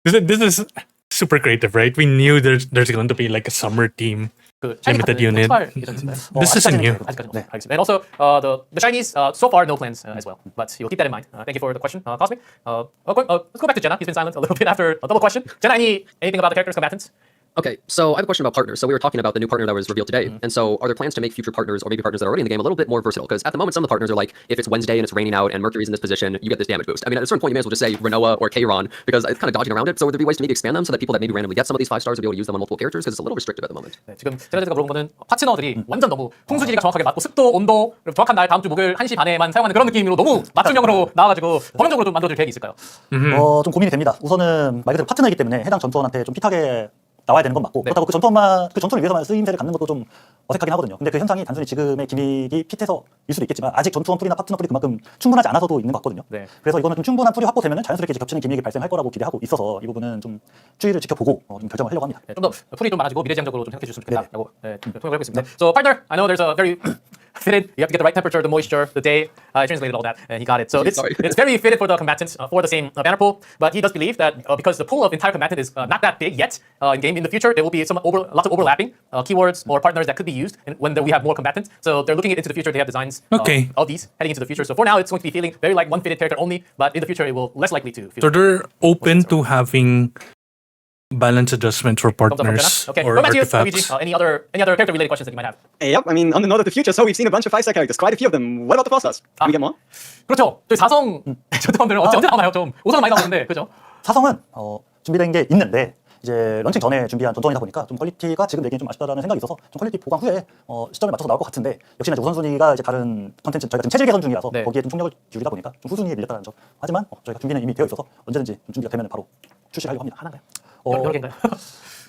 this is super creative, right? We knew there's going to be like a summer team. 그 샤이니 limited 카드 unit. 출발 예정이 있나요? This isn't new. 아직까지 없어요. 알겠습니다. And also the shinies so far no plans as well, but you'll keep that in mind. Thank you for the question, Cosmic. Let's go back to Jenna. He's been silent a little bit after a double question. Jenna, anything about the characters, combatants? Okay, so I have a question about partners. So we were talking about the new partner that was revealed today. And so are there plans to make future partners or maybe partners that are already in the game a little bit more versatile? Because at the moment, some of the partners are like, if it's Wednesday and it's raining out and Mercury's in this position, you get this damage boost. I mean, at a certain point, you may as well just say Renoa or K-Ron because it's kind of dodging around it. So would there be ways to maybe expand them so that people that maybe randomly get some of these 5 stars will be able to use them on multiple characters? Because it's a little restrictive at the moment. 네, 지금 제가 물어본 거는 파트너들이 완전 너무 풍수지리가 정확하게 맞고 습도, 온도, 그리고 정확한 날 다음 주 목요일 1시 반에만 사용하는 그런 느낌으로 너무 맞춤형으로 나와가지고 번영적으로 좀 만들어줄 계획이 있을까요? 좀 고민이 됩니다. 우선은 말 그대로 파트너이기 때문에 해당 전투원한테 좀 핏하게 나와야 되는 건 맞고 네. 그렇다고 그 전투원을 위해서만 쓰임새를 갖는 것도 좀 어색하긴 하거든요. 근데 그 현상이 단순히 지금의 기믹이 핏해서일 수도 있겠지만 아직 전투원 풀이나 파트너 풀이 그만큼 충분하지 않아서도 있는 것 같거든요. 네. 그래서 이거는 좀 충분한 풀이 확보되면 자연스럽게 이제 겹치는 기믹이 발생할 거라고 기대하고 있어서 이 부분은 좀 추이를 지켜보고 좀 결정을 하려고 합니다. 네, 좀 더 풀이 좀 많아지고 미래지향적으로 좀 생각해 주셨으면 좋겠다라고 생각을 하고 있습니다. So partner, I know there's a very fitted. You have to get the right temperature, the moisture, the day. I translated all that, and he got it. So it's very fitted for the combatants for the same banner pool. But he does believe that because the pool of entire combatant is not that big yet in game, in the future there will be lots of overlapping keywords or partners that could be used when we have more combatants. So they're looking into the future. They have designs of these heading into the future. So for now, it's going to be feeling very like one fitted character only. But in the future, it will less likely to. So they're open to having balance adjustment for Thumbs up from partners Jenna. Okay, or go back to you, artifacts. Luigi. Any other character related questions that you might have? Yep, I mean, on the note of the future, so we've seen a bunch of 5-star characters, quite a few of them. What about the 4-stars? Can we get more? 그렇죠. 저희 4성 저들은 언제 나오나요? 좀 5성 많이 나오는데 그죠? 사성은 준비된 게 있는데 이제 런칭 전에 준비한 전통이다 보니까 좀 퀄리티가 지금 내기엔 좀 아쉽다라는 생각이 있어서 좀 퀄리티 보강 후에 시점에 맞춰서 나올 것 같은데 역시나 이제 우선순위가 이제 다른 컨텐츠 저희가 지금 체질 개선 중이라서 네. 거기에 좀 총력을 기울이다 보니까 좀 후순위에 밀렸다는 점. 하지만 저희가 준비는 이미 되어 있어서 언제든지 좀 준비가 되면 바로 출시하려고 합니다. 하나인가요? 어, 여러 개인가요?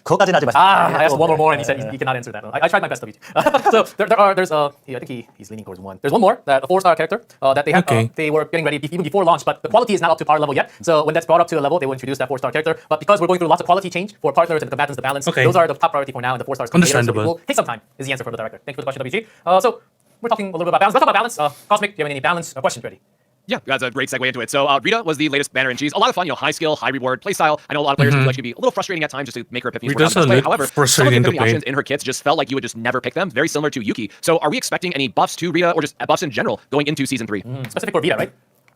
그것까지는 아직 말씀. I asked one or more, and he said he cannot answer that. I tried my best, Luigi. So there's I think he's leaning towards one. There's one more, that a 4-star character that they had. Okay. They were getting ready even before launch, but the quality is not up to par level yet. So when that's brought up to a level, they will introduce that 4-star character. But because we're going through lots of quality change for partners and the combatants, the balance, Okay. those are the top priority for now, and the 4-stars come later. So it Understandable. will take some time. Is the answer from the director. Thank you for the question, WG. So we're talking a little bit about balance. Let's talk about balance. Cosmic, do you have any balance questions ready? Yeah, that's a great segue into it. So Rita was the latest banner, and she's a lot of fun. High skill, high reward, play style. I know a lot of players feel like she can be a little frustrating at times just to make her epiphanies work out Rita's the best a way. little However, some of the frustrating to epiphany play. options in her kits just felt like you would just never pick them. Very similar to Yuki. So are we expecting any buffs to Rita or just buffs in general going into season 3? Specific for Vita, right?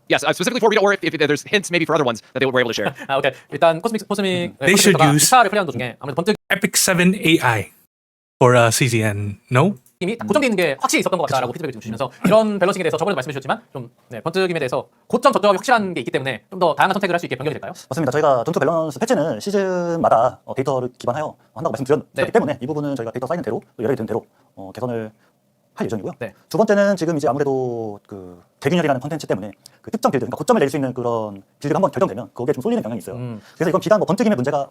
Yes, specifically for Rita, or if there's hints maybe for other ones that they were able to share. 오케이. 일단 코스믹 They should use- 기차를 플레이하는 도중에 아무래도 번뜩 Epic 7 AI for CZN. No? 임이 고정되어 있는 게 확실히 있었던 것 같다라고 피드백을 좀 주시면서 이런 밸런싱에 대해서 저번에도 말씀해 주셨지만 좀 번뜩임에 대해서 고점 저점이 확실한 게 있기 때문에 좀 더 다양한 선택을 할 수 있게 변경이 될까요? 맞습니다. 저희가 전투 밸런스 패치는 시즌마다 데이터를 기반하여 한다고 말씀드렸기 네. 때문에 이 부분은 저희가 데이터 쌓이는 대로 또 여력이 되는 대로 개선을 할 예정이고요. 네. 두 번째는 지금 이제 아무래도 그 대균열이라는 컨텐츠 때문에 그 특정 빌드, 그러니까 고점을 내릴 수 있는 그런 빌드가 한번 결정되면 거기에 좀 쏠리는 경향이 있어요. 그래서 이건 비단 번뜩임의 문제가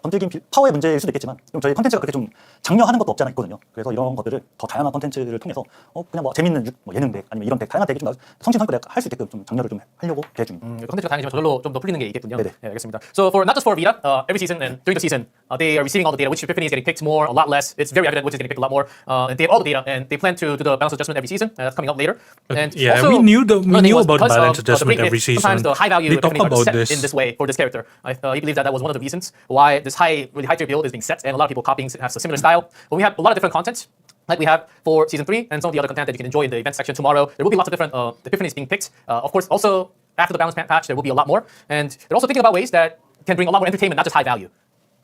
파워의 문제일 수도 있겠지만 좀 저희 컨텐츠가 그렇게 좀 장려하는 것도 없지 않아 있거든요. 그래서 이런 것들을 더 다양한 컨텐츠를 통해서 그냥 뭐 재밌는 예능 덱 아니면 이런 덱 다양한 덱이 좀 성심성의껏 할 수 있게끔 좀 장려를 좀 하려고 계획 중입니다. 컨텐츠가 다양해지면 저절로 좀 더 풀리는 게 있겠군요. 네네. 네, 알겠습니다. So for not just for Vita, every season and during the season, they are receiving all the data. Which epiphany is getting picked more, a lot less. It's very evident which is getting picked a lot more. And they have all the data, and they plan to do the balance adjustment every season. That's coming up later. And Yeah, also, we knew another thing was about because balance of the adjustment break every myth, season. Sometimes the high value They talk epiphanies are about set this. in this way for this character. He believes that was one of the reasons why this really high tier build is being set, and a lot of people copying has a similar style. But we have a lot of different content. Like we have for season 3 and some of the other content that you can enjoy in the event section tomorrow. There will be lots of different epiphanies being picked. Of course, also after the balance patch, there will be a lot more. And they're also thinking about ways that can bring a lot more entertainment, not just high value.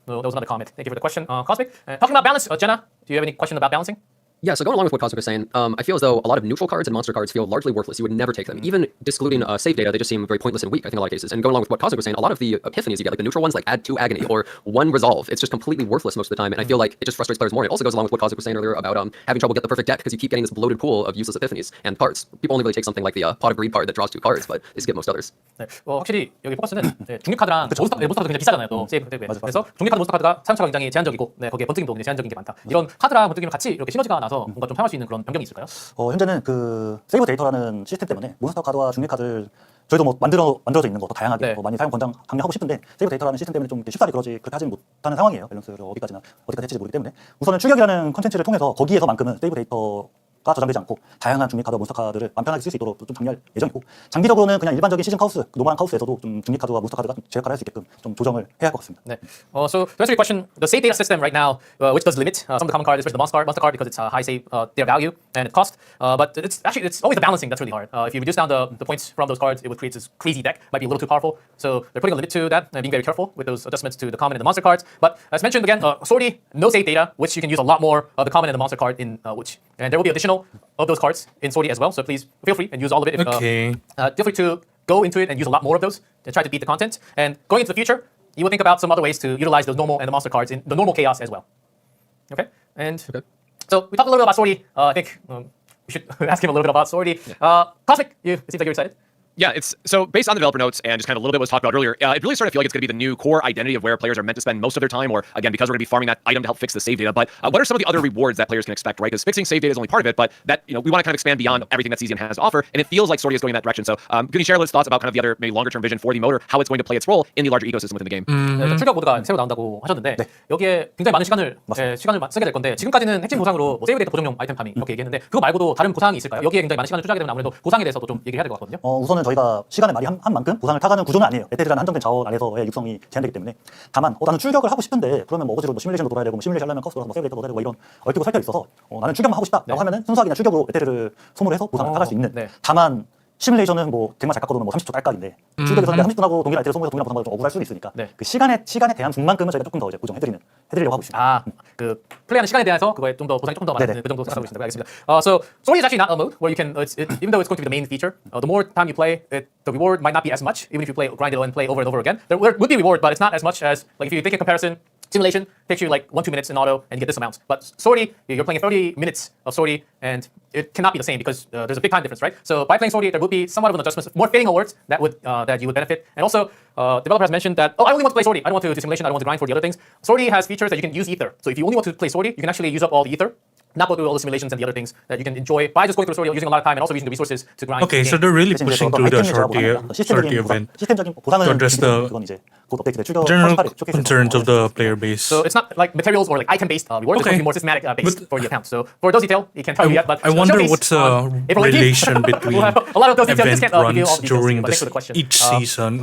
So that was another comment. Thank you for the question, Cosmic. Talking about balance, Jenna, do you have any question about balancing? Yeah, so going along with what Cosmic was saying, I feel as though a lot of neutral cards and monster cards feel largely worthless. You would never take them. Even excluding save data, they just seem very pointless and weak, I think, in a lot of cases. And going along with what Cosmic was saying, a lot of the epiphanies you get, like the neutral ones, like add 2 agony or 1 resolve, it's just completely worthless most of the time. And I feel like it just frustrates players more. It also goes along with what Cosmic was saying earlier about having trouble get the perfect deck because you keep getting this bloated pool of useless epiphanies and cards. People only really take something like the Pot of Greed card that draws 2 cards, but they skip most others. 네, 확실히 여기 포커스는 중립 카드랑 몬스터카드 굉장히 비싸잖아요. 또 세이브 때문에. 그래서 중립 카드 몬스터 카드가 사용처가 굉장히 제한적이고 거기에 번뜩임도 굉장히 제한적인 게 많다. 이런 카드랑 번뜩임이 같이 이렇게 시너지가 나서 뭔가 좀 사용할 수 있는 그런 변경이 있을까요? 현재는 그 세이브 데이터라는 시스템 때문에 몬스터 카드와 중립 카드를 저희도 뭐 만들어져 있는 거 더 다양하게 네. 많이 사용 강요하고 싶은데 세이브 데이터라는 시스템 때문에 좀 쉽사리 그렇게 하지는 못하는 상황이에요. 밸런스를 어디까지 해칠지 모르기 때문에 우선은 출격이라는 컨텐츠를 통해서 거기에서만큼은 세이브 데이터가 저장되지 않고 다양한 중립 카드와 몬스터 카드를 마음 편하게 쓸 수 있도록 좀 장려할 예정이고 장기적으로는 그냥 일반적인 시즌 카우스, 노멀한 카우스에서도 좀 중립 카드와 몬스터 카드가 제어를 할 수 있게끔 좀 조정을 해야 할 것 같습니다. 네. So to answer your question, the save data system right now, which does limit some of the common cards, especially the monster card, because it's a high save data value and cost. But it's always the balancing that's really hard. If you reduce down the points from those cards, it would create this crazy deck. Might be a little too powerful. So they're putting a limit to that and being very careful with those adjustments to the common and the monster cards. But as mentioned again, Swordy, no save data, which you can use a lot more of the common and the monster card in and there will be additional of those cards in Swordy as well. So please feel free and use all of it. Okay. Feel free to go into it and use a lot more of those to try to beat the content. And going into the future, you will think about some other ways to utilize those normal and the monster cards in the normal chaos as well. Okay? And so we talked a little bit about Swordy. I think we should ask him a little bit about Swordy. Cosmic, it seems like you're excited. Yeah, it's so based on the developer notes and just kind of a little bit what was talked about earlier, it really started to feel like it's going to be the new core identity of where players are meant to spend most of their time, or again, because we're going to be farming that item to help fix the save data. But what are some of the other rewards that players can expect, right? Because fixing save data is only part of it, but that, we want to kind of expand beyond everything that CZN has to offer, and it feels like Swordy is going in that direction. So can you share a little thoughts about kind of the other maybe longer term vision for the motor, how it's going to play its role in the larger ecosystem within the game? 출격 모드가 새로 나온다고 하셨는데 여기에 굉장히 많은 시간을 쓰게 될 건데 지금까지는 핵심 보상으로 뭐 세이브 데이터 보정용 아이템 파밍 이렇게 얘기했는데 그거 말고도 다른 보상이 있을까요? 여기에 굉장히 많은 시간을 투자하게 되면 아무래도 보상에 대해서도 좀 얘기해야 될 것 같거든요. 우선은 저희가 시간을 많이 한 만큼 보상을 타가는 구조는 아니에요. 에테르라는 한정된 자원 안에서의 육성이 제한되기 때문에 다만 나는 출격을 하고 싶은데 그러면 뭐 어거지로 뭐 시뮬레이션도 돌아야 되고 시뮬레이션 하려면 커스로 뭐 세이브 데이터 넣어야 되고 뭐 이런 얽히고 설득이 있어서 나는 출격만 하고 싶다라고 하면은 순수하게 그냥 출격으로 에테르를 소모를 해서 보상을 타갈 수 있는 다만 시뮬레이션은 뭐 덱만 잘 깎아두면 뭐 30초 깔깔인데 출격에서는 30분 하고 동일한 아이템을 소모해서 동일한 보상받으면 좀 억울할 수도 있으니까 네. 그 시간에 대한 분만큼은 저희가 조금 더 이제 해드리려고 하고 있습니다. 아, 그 플레이하는 시간에 대해서 그거에 좀 더 보상이 조금 더 많은 네네. 그 정도 생각하고 있습니다. 알겠습니다. So story is actually not a mode where you can, even though it's going to be the main feature, the more time you play, the reward might not be as much, even if you grind it and play over and over again. There would be reward, but it's not as much as, like, if you think in comparison, simulation takes you like 1-2 minutes in auto and you get this amount. But Sortie, you're playing 30 minutes of Sortie and it cannot be the same because there's a big time difference, right? So by playing Sortie, there would be somewhat of an adjustment, more fitting awards that you would benefit. And also, developer has mentioned that, I only want to play Sortie. I don't want to do simulation. I don't want to grind for the other things. Sortie has features that you can use ether. So if you only want to play Sortie, you can actually use up all the ether, not go through all the simulations and the other things that you can enjoy by just going through Sortie, using a lot of time and also using the resources to grind. Okay, so they're really pushing through the Sortie event 시스템적인 보상은 to address the 그건 이제 곧 업데이트 될 출격 general 38일 쇼케이스에서 concerns of the player base. So it's not like materials or like item-based rewards. It's going to be more systematic based for the account. So for those details, you can't tell you yet. But I wonder showcase what's on the April 18th. relation between We'll have a lot of those details. Just event can't give you all runs the details, during but thanks for the question. each season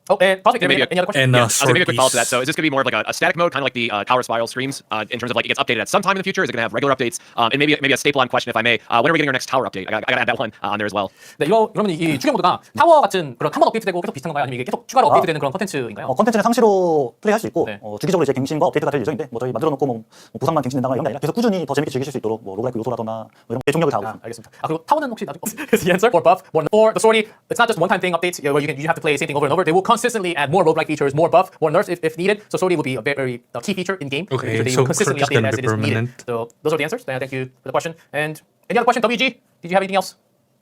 And Cosmic, maybe any other questions? and I was gonna make a quick follow-up to that. sorties. So is this gonna be more of like a static mode, kind of like the Tower Spiral streams, in terms of like it gets updated at some time in the future? Is it gonna have regular updates? And maybe a staple-on question, if I may. When are we getting our next Tower update? I gotta add that one on there as well. 네, 그러면 이 추격 모드가 타워 같은 그런 한번 업데이트되고 계속 비슷한 건가요? 아니면 이게 계속 추가로 업데이트되는 그런 컨텐츠인가요? 컨텐츠는 상시로 플레이할 수 있고 네. 주기적으로 이제 갱신과 업데이트가 될 예정인데 뭐 저희 만들어놓고 뭐 보상만 갱신된다거나 이런 게 아니라 계속 꾸준히 더 재밌게 즐기실 수 있도록 뭐 로그라이크 요소라거나 뭐 이런 게 종력을 다하고 있습니다. 알겠습니다. 그리고 타워는 혹시 나중에 is the answer for buff, more for the Sortie? It's not just one-time thing updates where you have to play the same thing over and over. They will consistently add more roguelike features, more buff, more nerfs if needed. So Sortie will be a very key feature in game. Okay, so they so will consistently it's update gonna it as be it is needed. permanent. So those are the answers. Thank you for the question. And any other question? WG, did you have anything else?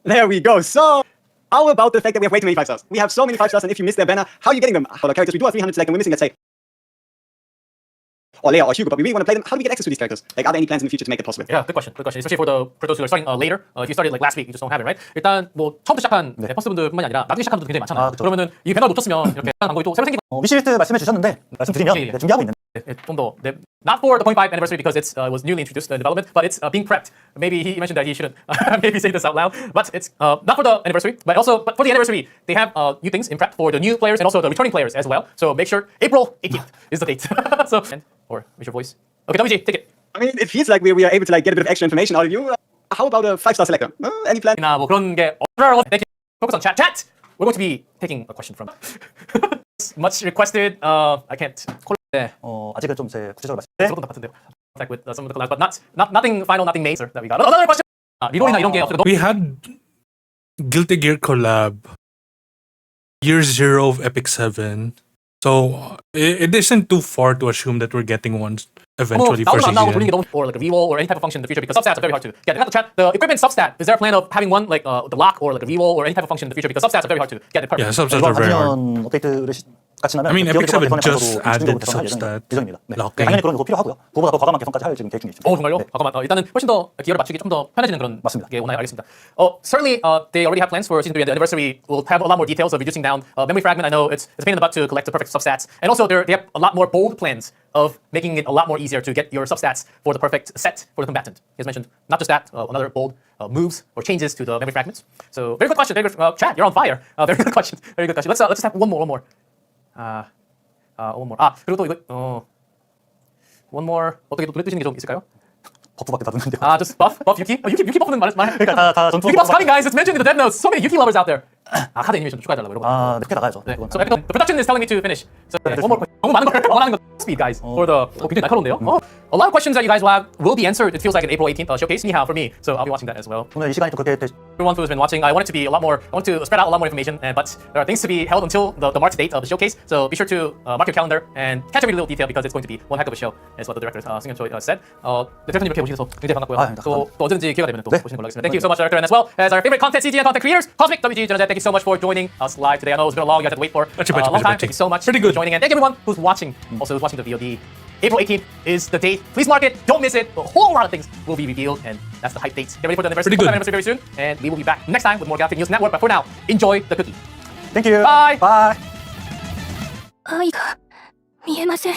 There we go. So, how about the fact that we have way too many 5 stars? We have so many 5 stars, and if you miss their banner, how are you getting them? For the characters, we do have 300 select, and we're missing, let's say, or Leia or Hugo, but we really want to play them. How do we get access to these characters? Like, are there any plans in the future to make it possible? Yeah, good question. Good question. Especially for those who are starting later. If you started like last week, you just don't have it, right? 일단 뭐 처음부터 시작한 퍼스분들뿐만이 아니라 나중에 시작한 분들 굉장히 많잖아요. 그러면은 이 배너 놓쳤으면 이렇게 방법이 또 새로 생긴 위시리스트 말씀해 주셨는데 말씀드리면 예. 네, 준비하고 있는데 좀더 not for the 0.5 anniversary because it was newly introduced in development, but it's being prepped. Maybe he mentioned that he shouldn't maybe say this out loud, but it's not for the anniversary, but for the anniversary, they have new things in prep for the new players and also the returning players as well. So make sure April 18th is the date. So or raise your voice. Okay, WG, take it. I mean, it feels like we are able to like get a bit of extra information out of you. How about a 5-star selector? Any plan? 뭐 그런 게 Thank you. Focus on chat. Chat. We're going to be taking a question from much requested. I can't. 네. 아직은 좀 제 구체적으로 말씀. 들었던 것 같은데요. Like with some of the collabs, but nothing final, nothing major that we got. Another question. 리롤이나 이런 게 어떻게 We had Guilty Gear collab year 0 of Epic 7. So it isn't too far to assume that we're getting one eventually for 나오고 돌리는 게 CZN. 너무 or like a reroll or any type of function in the future because substats are very hard to get. The chat, the equipment substat. Is there a plan of having one like the lock or like a reroll or any type of function in the future because substats are very hard to get it perfect. Yeah, substats are very hard. 업데이트를 같이 나면 I mean, Epic 7 기업의 just 개선에 added 따라서 substat 예정입니다. 네. locking. 당연히 그런 요소 필요하고요. 그거보다 더 과감한 개선까지 할 지금 계획 중에 있습니다. 정말요? 네. 잠깐만. 일단은 훨씬 더 기여를 맞추기 좀 더 편해지는 그런 맞습니다. 게 오나요? 알겠습니다. Certainly, they already have plans for season 3 and the anniversary. Will have a lot more details of reducing down memory fragment. I know it's a pain in the butt to collect the perfect substats, and also they have a lot more bold plans of making it a lot more easier to get your substats for the perfect set for the combatant. He has mentioned not just that, another bold moves or changes to the memory fragments. So very good question. Very good chat. You're on fire. Very good question. Very good question. Let's just have one more. One more. 그리고 또 이거 one more 어떻게 또 노래 뜨시는 게 좀 있을까요? 버프밖에 다 듣는데. just buff Yuki. Yuki 버프는 말. 그러니까 다 전투. Yuki buff's coming, guys. It's mentioned in the dev notes. So many Yuki lovers out there. 카드 애니메이션 추가해달라고 이런 거. 네, 그렇게 나가야죠. 네. So the production is telling me to finish. So one more question. 너무 많은 걸 원하는 거 speed, guys. For the 굉장히 날카로운데요. A lot of questions that you guys will have will be answered. It feels like an April 18th showcase. Anyhow, for me, so I'll be watching that as well. 오늘 이 시간이 또 그렇게 Everyone who has been watching, I want it to be a lot more. I want to spread out a lot more information, but there are things to be held until the March date of the showcase. So be sure to mark your calendar and catch every little detail because it's going to be one heck of a show, is what the director 승현 Choi said. 대표님 이렇게 오셔서 굉장히 반갑고요. 또 언제든지 기회가 되면 또 보시는 걸로 하겠습니다. Thank you so much, director, and as well as our favorite content CZN content creators, Cosmic, WG, Jenna, thank you so much for joining us live today. I know it's been a long, you had to wait for a long time. Thank you so much for joining, and thank you everyone who's watching. Also, who's watching the VOD. April 18th is the date. Please mark it. Don't miss it. A whole lot of things will be revealed, and that's the hype dates. Get ready for the anniversary. Anniversary very soon, and we will be back next time with more Galactic News Network. But for now, enjoy the cookie. Thank you. Bye. Bye. 愛が見えません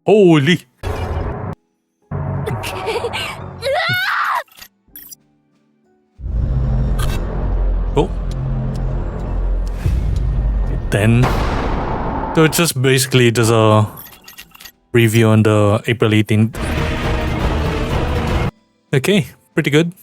Holy. Oh. Then. So it's just basically just a review on the April 18th. Okay, pretty good.